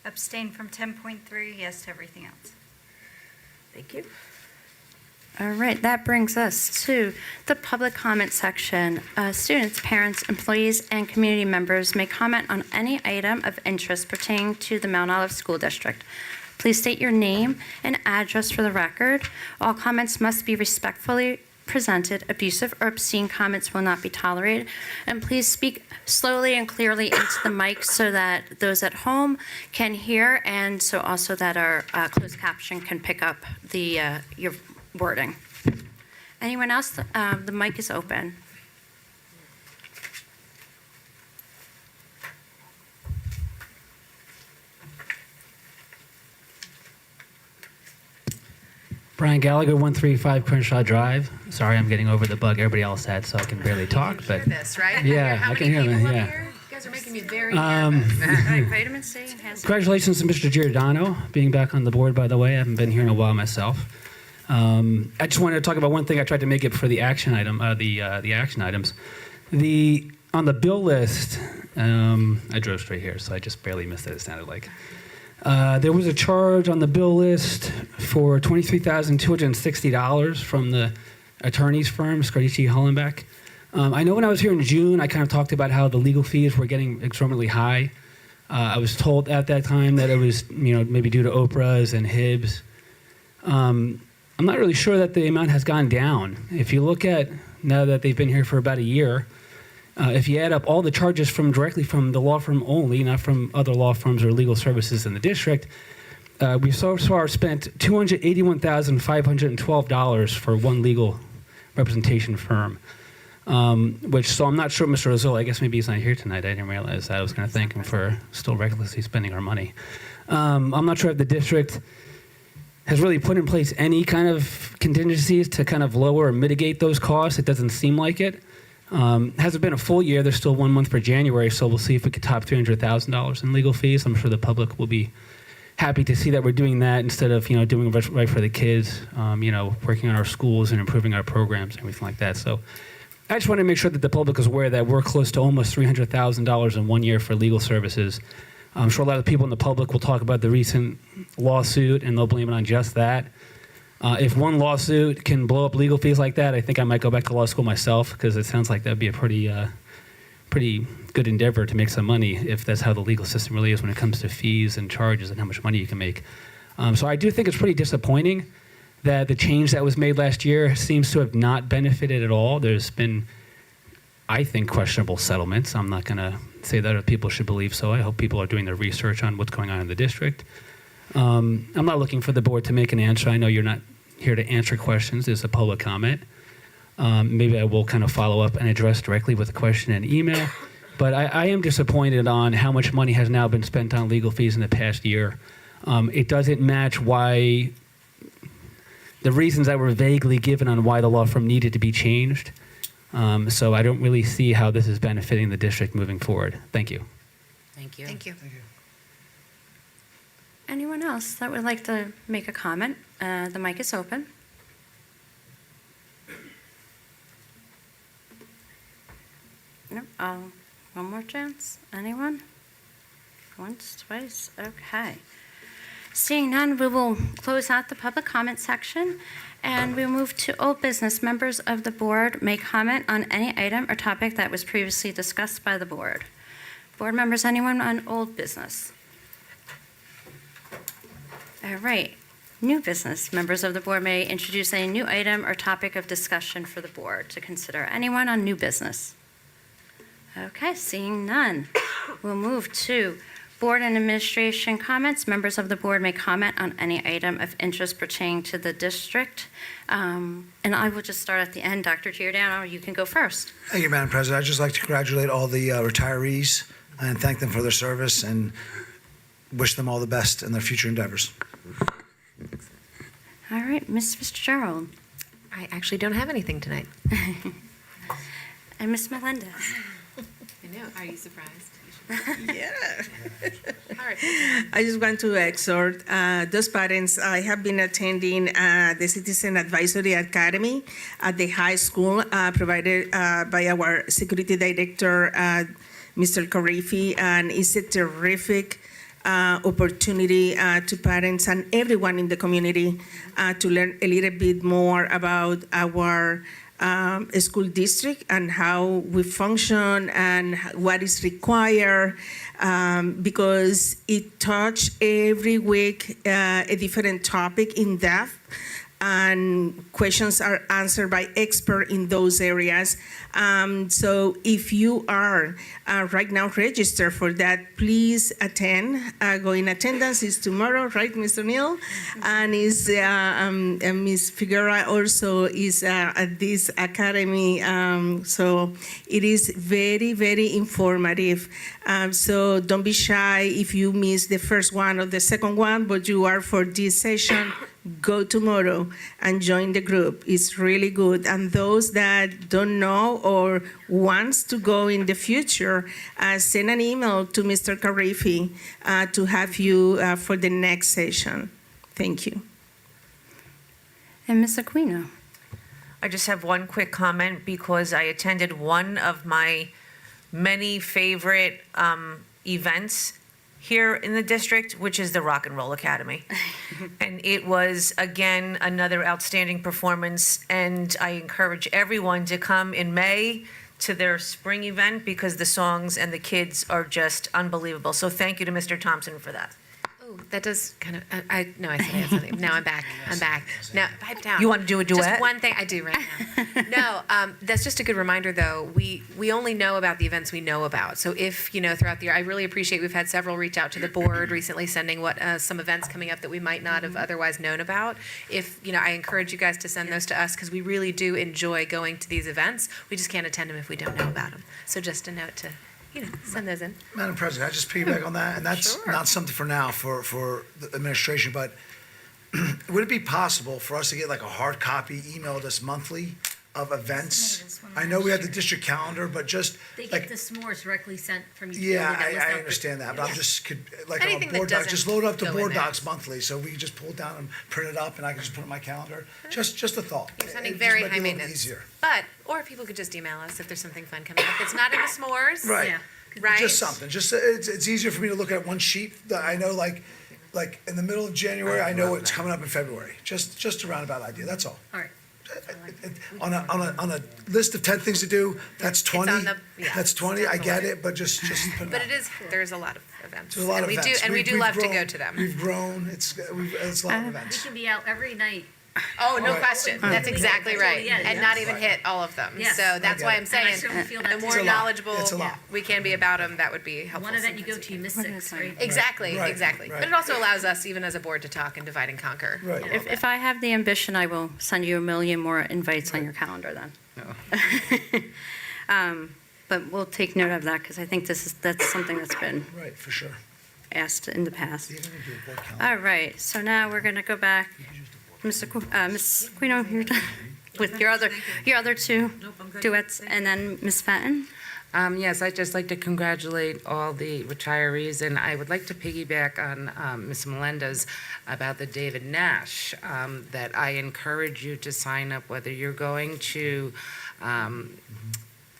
Abstain from 10.3, yes to everything else. Thank you. All right, that brings us to the public comment section. Students, parents, employees, and community members may comment on any item of interest pertaining to the Mount Olive School District. Please state your name and address for the record. All comments must be respectfully presented. Abusive or obscene comments will not be tolerated. And please speak slowly and clearly into the mic so that those at home can hear, and so also that our closed caption can pick up your wording. Anyone else? The mic is open. Brian Gallagher, 135 Crenshaw Drive. Sorry, I'm getting over the bug everybody else had, so I can barely talk. You But hear this, right? yeah, How I many can hear people them. up Yeah. here? You guys are making me very nervous. Vitamin C has. Congratulations to Mr. Giordano being back on the board. By the way, I haven't been here in a while myself. I just wanted to talk about one thing. I tried to make it for the action item, the action items. On the bill list, I drove straight here, so I just barely missed it. It sounded like. There was a charge on the bill list for $23,260 from the attorney's firm, Scardici Hollenbeck. I know when I was here in June, I kind of talked about how the legal fees were getting exorbitantly high. I was told at that time that it was, maybe due to Oprah's and Hibbs. I'm not really sure that the amount has gone down. If you look at, now that they've been here for about a year, if you add up all the charges directly from the law firm only, not from other law firms or legal services in the district, we've so far spent $281,512 for one legal representation firm. So I'm not sure, Mr. Ozzola, I guess maybe he's not here tonight. I didn't realize that. I was going to thank him for still recklessly spending our money. I'm not sure if the district has really put in place any kind of contingencies to kind of lower or mitigate those costs. It doesn't seem like it. Hasn't been a full year. There's still 1 month for January, so we'll see if we could top $300,000 in legal fees. I'm sure the public will be happy to see that we're doing that instead of, doing what's right for the kids, working on our schools and improving our programs and everything like that. So I just want to make sure that the public is aware that we're close to almost $300,000 in 1 year for legal services. I'm sure a lot of people in the public will talk about the recent lawsuit, and they'll blame it on just that. If one lawsuit can blow up legal fees like that, I think I might go back to law school myself, because it sounds like that would be a pretty good endeavor to make some money if that's how the legal system really is when it comes to fees and charges and how much money you can make. So I do think it's pretty disappointing that the change that was made last year seems to have not benefited at all. There's been, I think, questionable settlements. I'm not going to say that other people should believe so. I hope people are doing their research on what's going on in the district. I'm not looking for the board to make an answer. I know you're not here to answer questions. There's a public comment. Maybe I will kind of follow up and address directly with a question and email. But I am disappointed on how much money has now been spent on legal fees in the past year. It doesn't match the reasons that were vaguely given on why the law firm needed to be changed. So I don't really see how this is benefiting the district moving forward. Thank you. Thank you. Thank you. Anyone else that would like to make a comment? The mic is open. No? One more chance. Anyone? Once, twice? Okay. Seeing none, we will close out the public comment section, and we'll move to old business. Members of the board may comment on any item or topic that was previously discussed by the board. Board members, anyone on old business? All right. New business. Members of the board may introduce a new item or topic of discussion for the board to consider. Anyone on new business? Okay, seeing none. We'll move to board and administration comments. Members of the board may comment on any item of interest pertaining to the district. And I will just start at the end. Dr. Giordano, you can go first. Thank you, Madam President. I'd just like to congratulate all the retirees and thank them for their service and wish them all the best in their future endeavors. All right, Ms. Fitzgerald. I actually don't have anything tonight. And Ms. Melendez. I know. Are you surprised? Yeah. All right. I just want to exhort those parents. I have been attending the Citizen Advisory Academy at the high school provided by our security director, Mr. Carifi, and it's a terrific opportunity to parents and everyone in the community to learn a little bit more about our school district and how we function and what is required, because it touched every week a different topic in depth, and questions are answered by experts in those areas. So if you are right now registered for that, please attend. Going attendance is tomorrow, right, Mr. Neal? And is Ms. Figueroa also is at this academy. So it is very, very informative. So don't be shy if you miss the first one or the second one, but you are for this session. go tomorrow and join the group. It's really good. And those that don't know or wants to go in the future, send an email to Mr. Carifi to have you for the next session. Thank you. And Ms. Aquino? I just have one quick comment because I attended one of my many favorite events here in the district, which is the Rock and Roll Academy. And it was, again, another outstanding performance, and I encourage everyone to come in May to their spring event because the songs and the kids are just unbelievable. So thank you to Mr. Thompson for that. Oh, that does kind of, I said I had something. Now I'm back. Now, pipe down. You want to do a duet? Just one thing, I do right now. No, that's just a good reminder, though. We only know about the events we know about. So if, throughout the year, I really appreciate, we've had several reach out to the board recently, sending some events coming up that we might not have otherwise known about. If, I encourage you guys to send those to us because we really do enjoy going to these events. We just can't attend them if we don't know about them. So just a note to send those in. Madam President, I just piggyback on that, and that's not something for now for the administration, but would it be possible for us to get like a hard copy emailed us monthly of events? I know we have the district calendar, but just They like, get the s'mores directly sent from each yeah, building that list I out the- understand that, but I'm just, like on Anything a that board doc, doesn't just load up the go in board there. docs monthly, so we can just pull it down and print it up, and I can just put it in my calendar. Just a thought. You're sounding It just very might be high a little maintenance. easier. Or if people could just email us if there's something fun coming up. It's not in the s'mores. Right. Yeah. Right? Just something, it's easier for me to look at one sheet that I know, like in the middle of January, I know what's coming up in February. Just a roundabout idea, that's all. All right. On a list of 10 things to do, that's 20. on the- yeah. That's 20, I get it, but just put it But out. there's a lot of events. There's a lot and of we events. do, and we do We've love to grown- go to them. We've grown, it's a lot of We events. can be out every night. Oh, no Right. question. That's exactly right. Yeah, And not even hit all of them. Yes. So that's I why get I'm it. And I saying, certainly feel the that more too. It's a lot. knowledgeable It's a lot. we can be about them, that would be helpful. One event you go sometimes. to, you miss six, right? Exactly, Right, exactly. right. But it also allows us, even as a board, to talk and divide and conquer. Right. If I have the ambition, I will send you a million more invites on your calendar then. But we'll take note of that because I think that's something that's been Right, for sure. asked in the past. You're gonna do a board calendar. All right, so now we're going to go back. Ms. Aquino, you're done with your other two duets, and then Ms. Fenton. Yes, I'd just like to congratulate all the retirees, and I would like to piggyback on Ms. Melendez about the David Nash, that I encourage you to sign up, whether you're going to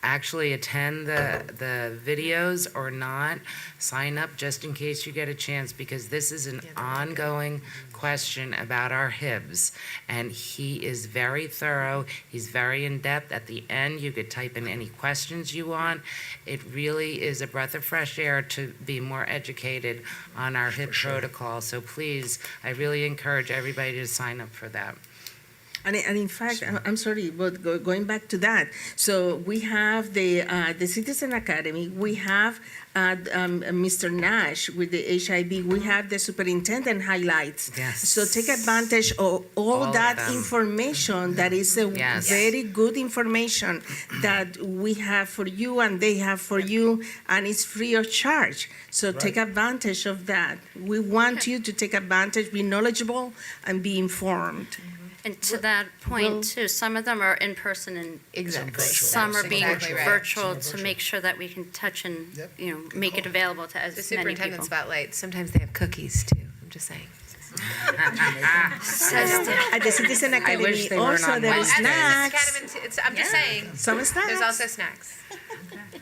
actually attend the videos or not. Sign up just in case you get a chance, because this is an ongoing question about our HIBs. And he is very thorough, he's very in-depth. At the end, you could type in any questions you want. It really is a breath of fresh air to be more educated on our HIB protocol. So please, I really encourage everybody to sign up for that. And in fact, I'm sorry, but going back to that, so we have the Citizen Academy, we have Mr. Nash with the HIV, we have the superintendent highlights. Yes. So take advantage of all of that them. information that is Yes. very good information that we have for you and they have for you, and it's free of charge. So take advantage of that. We want you to take advantage, be knowledgeable, and be informed. And to that point, too, some of them are in person and Exactly. some are being Exactly right. virtual to make sure that we can touch and, Yep. make it available to The as many superintendent people. spotlight, sometimes they have cookies too, I'm just saying. At the Citizen I Academy, wish they weren't also on there my is side. snacks. I'm just saying, Some snacks. there's also snacks.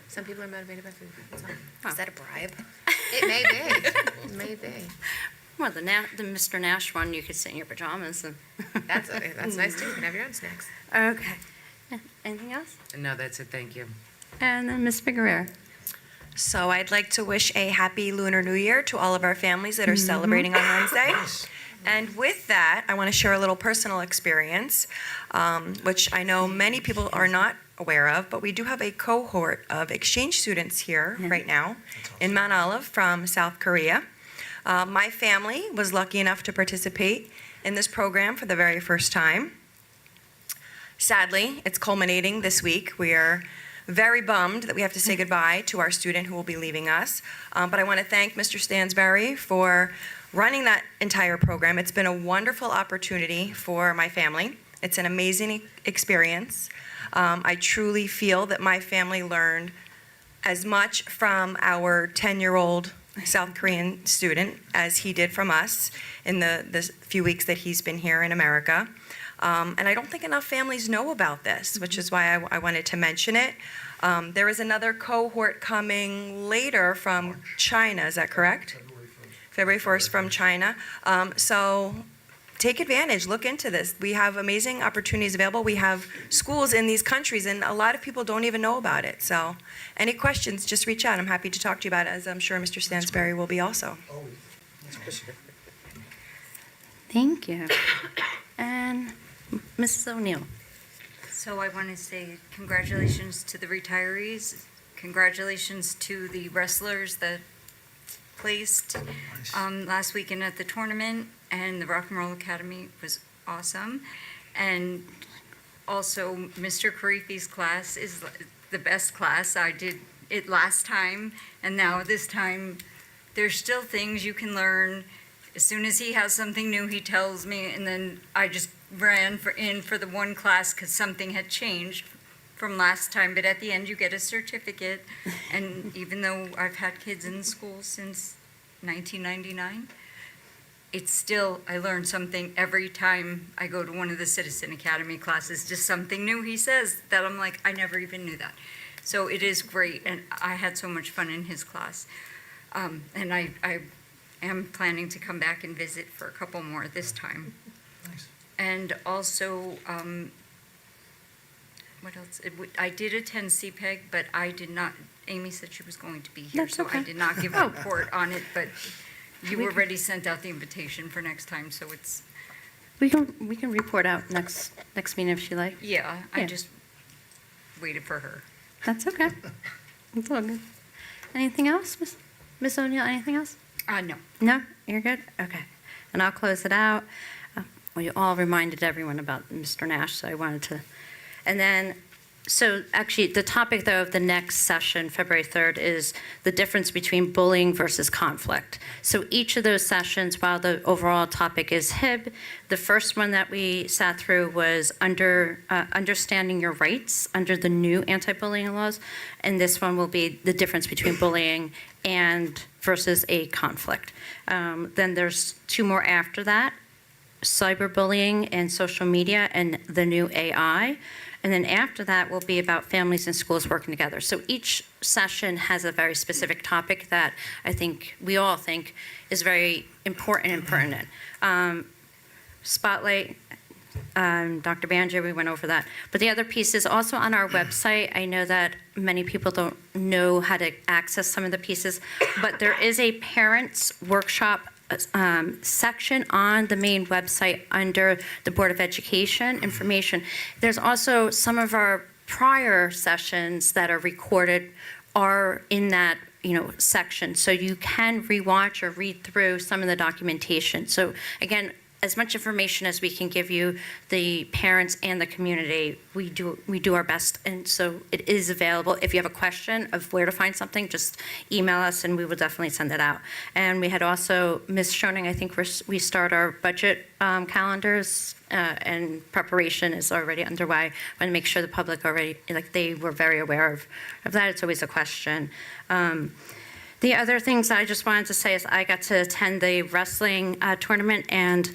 Some people are motivated by food. That's all. Is that a bribe? It may be, it may be. Well, the Mr. Nash one, you could sit in your pajamas and, That's nice too, you can have your own snacks. okay. Yeah, anything else? No, that's it, thank you. And then Ms. Figueroa. So I'd like to wish a happy Lunar New Year to all of our families that are celebrating on Wednesday. And with that, I want to share a little personal experience, which I know many people are not aware of, but we do have a cohort of exchange students here right now in Mount Olive from South Korea. My family was lucky enough to participate in this program for the very first time. Sadly, it's culminating this week. We are very bummed that we have to say goodbye to our student who will be leaving us. But I want to thank Mr. Stansberry for running that entire program. It's been a wonderful opportunity for my family. It's an amazing experience. I truly feel that my family learned as much from our 10-year-old South Korean student as he did from us in the few weeks that he's been here in America. And I don't think enough families know about this, which is why I wanted to mention it. There is another cohort coming later from China, is that correct? February 1st from China. So take advantage, look into this. We have amazing opportunities available. We have schools in these countries, and a lot of people don't even know about it. So any questions, just reach out. I'm happy to talk to you about it, as I'm sure Mr. Stansberry will be also. Thank you. And Mrs. O'Neill. So I want to say congratulations to the retirees. Congratulations to the wrestlers that placed last weekend at the tournament, and the Rock and Roll Academy was awesome. And also, Mr. Karifi's class is the best class. I did it last time, and now this time, there's still things you can learn. As soon as he has something new, he tells me, and then I just ran for the one class because something had changed from last time. But at the end, you get a certificate, and even though I've had kids in the school since 1999, it's still, I learn something every time I go to one of the Citizen Academy classes, just something new he says that I'm like, I never even knew that. So it is great, and I had so much fun in his class. And I am planning to come back and visit for a couple more this time. Nice. And also, what else? I did attend CPEG, but I did not, Amy said she was going to be here, That's so okay. I did not give a report on it, but you already sent out the invitation for next time, so it's, We can report out next meeting if she likes. yeah, I Yeah. just waited for her. That's okay. It's all good. Anything else, Ms. O'Neill, anything else? No. No? You're good? Okay. And I'll close it out. Well, you all reminded everyone about Mr. Nash, so I wanted to. And then, so actually, the topic, though, of the next session, February 3rd, is the difference between bullying versus conflict. So each of those sessions, while the overall topic is HIB, the first one that we sat through was understanding your rights under the new anti-bullying laws, and this one will be the difference between bullying and versus a conflict. Then there's two more after that, cyberbullying and social media and the new AI. And then after that will be about families and schools working together. So each session has a very specific topic that I think we all think is very important and pertinent. Spotlight, Dr. Banjo, we went over that. But the other piece is also on our website. I know that many people don't know how to access some of the pieces, but there is a parents workshop section on the main website under the Board of Education information. There's also some of our prior sessions that are recorded are in that section, so you can rewatch or read through some of the documentation. So again, as much information as we can give you, the parents and the community, we do our best, and so it is available. If you have a question of where to find something, just email us and we will definitely send it out. And we had also, Ms. Schoening, I think we start our budget calendars, and preparation is already underway. I want to make sure the public already, they were very aware of that. It's always a question. The other things I just wanted to say is I got to attend the wrestling tournament, and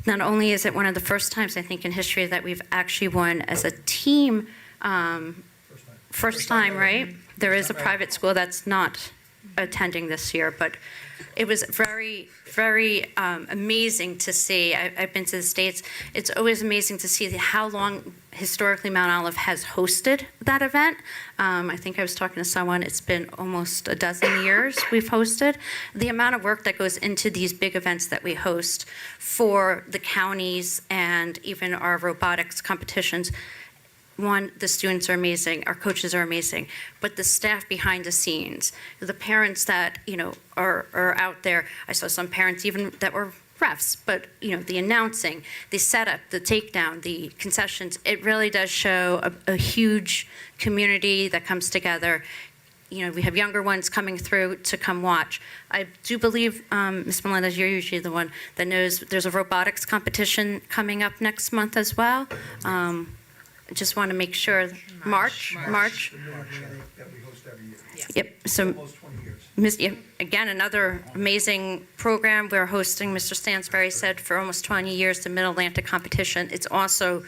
not only is it one of the first times I think in history that we've actually won as a team, first time, right? There is a private school that's not attending this year, but it was very, very amazing to see. I've been to the States. It's always amazing to see how long historically Mount Olive has hosted that event. I think I was talking to someone, it's been almost a dozen years we've hosted. The amount of work that goes into these big events that we host for the counties and even our robotics competitions. One, the students are amazing, our coaches are amazing, but the staff behind the scenes, the parents that, are out there. I saw some parents even that were refs, but, the announcing, the setup, the takedown, the concessions, it really does show a huge community that comes together. we have younger ones coming through to come watch. I do believe, Ms. Melendez, you're usually the one that knows there's a robotics competition coming up next month as well. I just want to make sure, March. The meeting that we host every year. Yep, so, Almost 20 years. again, another amazing program. We're hosting, Mr. Stansberry said, for almost 20 years, the Mid-Atlantic competition. It's also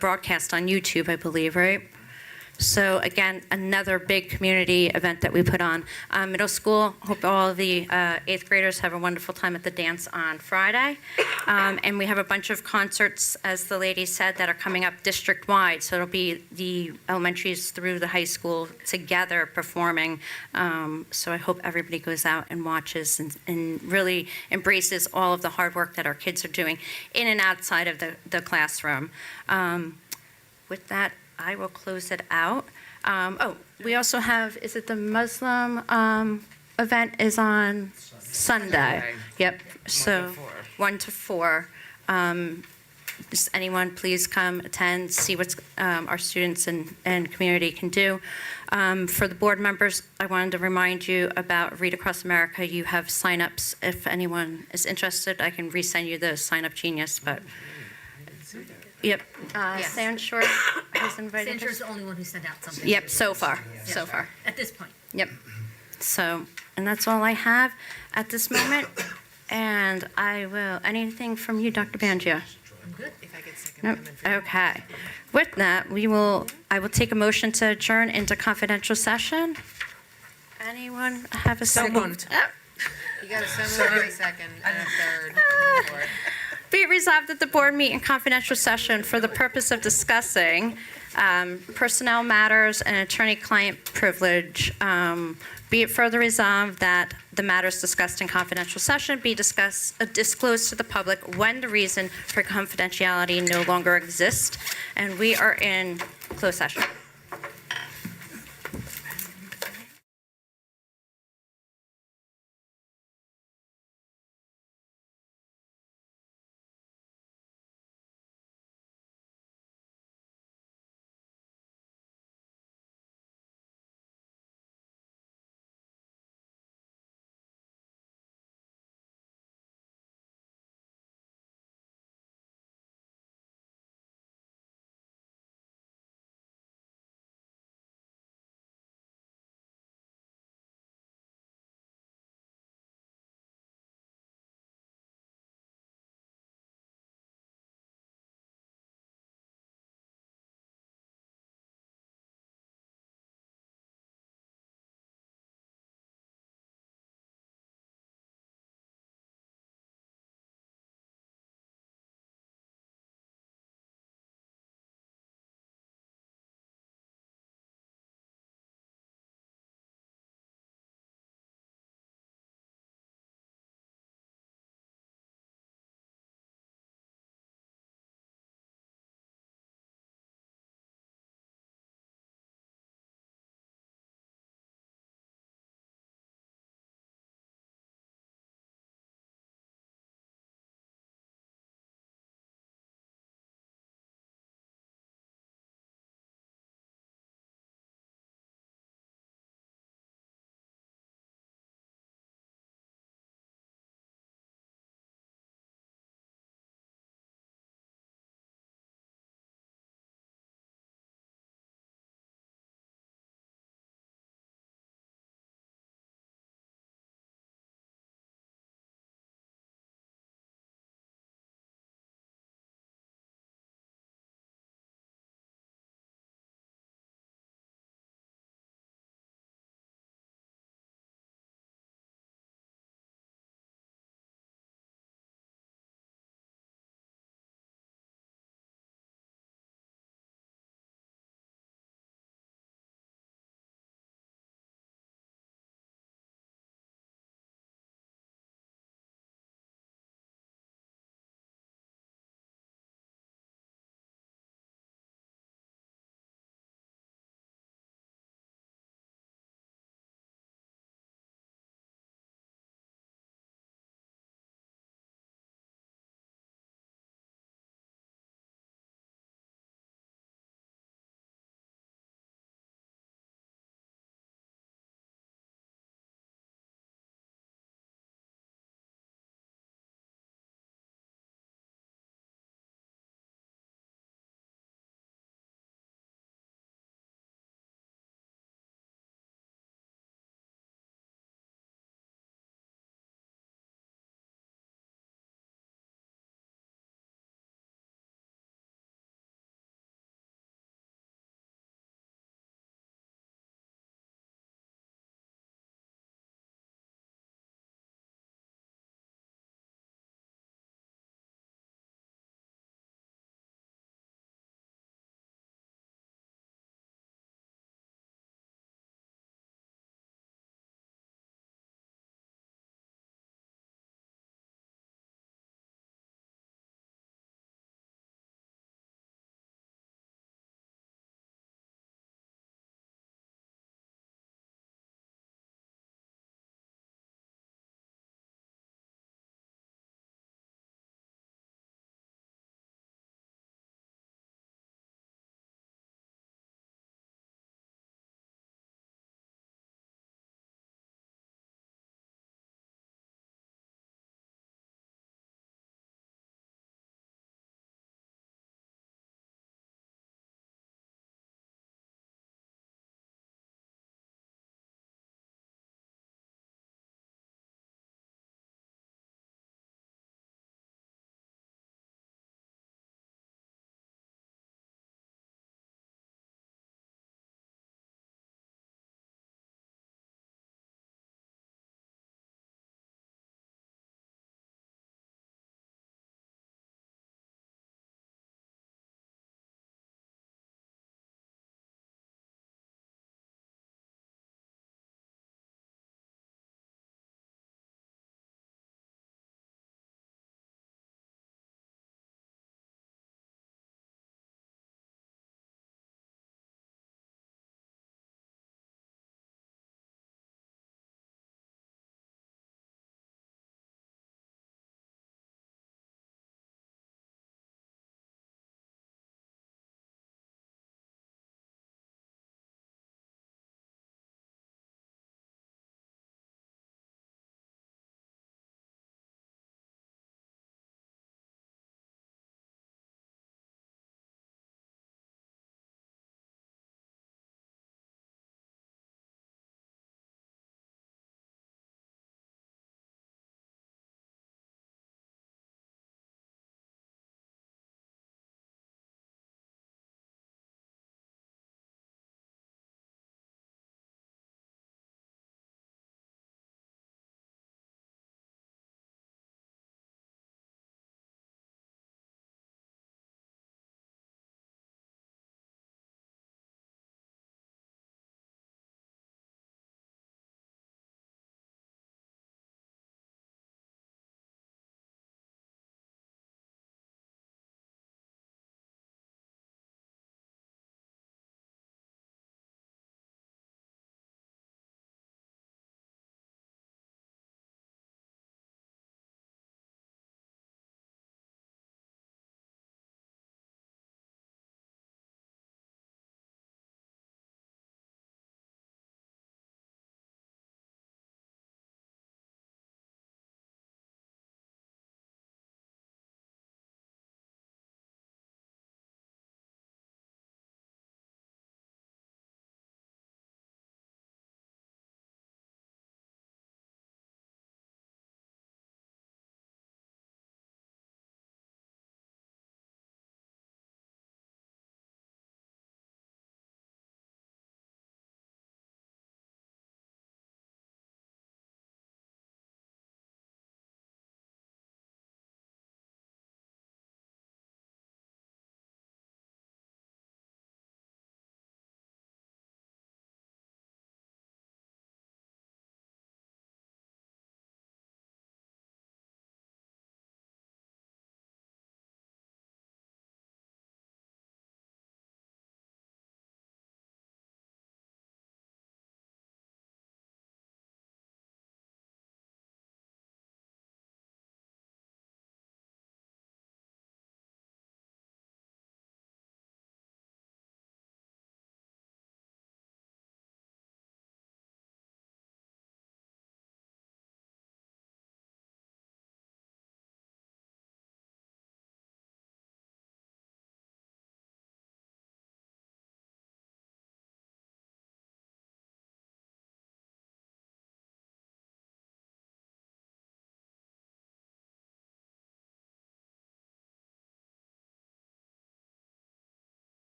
broadcast on YouTube, I believe, right? So again, another big community event that we put on. Middle school, hope all of the 8th graders have a wonderful time at the dance on Friday. And we have a bunch of concerts, as the lady said, that are coming up district-wide. So it'll be the elementaries through the high school together performing. So I hope everybody goes out and watches and really embraces all of the hard work that our kids are doing in and outside of the classroom. With that, I will close it out. We also have, is it the Muslim event is on Sunday? Yep, so 1 to 4. Does anyone please come attend, see what our students and community can do. For the board members, I wanted to remind you about Read Across America. You have signups. If anyone is interested, I can resend you the sign-up genius, but yep. Sand Shore has invited Sandra is us. the only one who sent out something. Yep, so far. At this point. Yep. So, and that's all I have at this moment. And anything from you, Dr. Bangio? I'm good. If I get sick, Nope. Okay. With that, I will take a motion to adjourn into confidential session. Anyone have a second? You got a so moved, second, and a third. Be it resolved that the board meet in confidential session for the purpose of discussing personnel matters and attorney-client privilege. Be it further resolved that the matters discussed in confidential session be disclosed to the public when the reason for confidentiality no longer exists. And we are in closed session.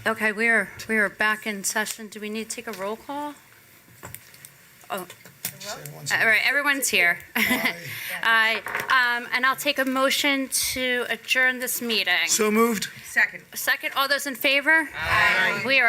Okay, we are back in session. Do we need to take a roll call? Oh, all right, everyone's here. Aye. And I'll take a motion to adjourn this meeting. So moved. Second. Second, all those in favor? Aye. We are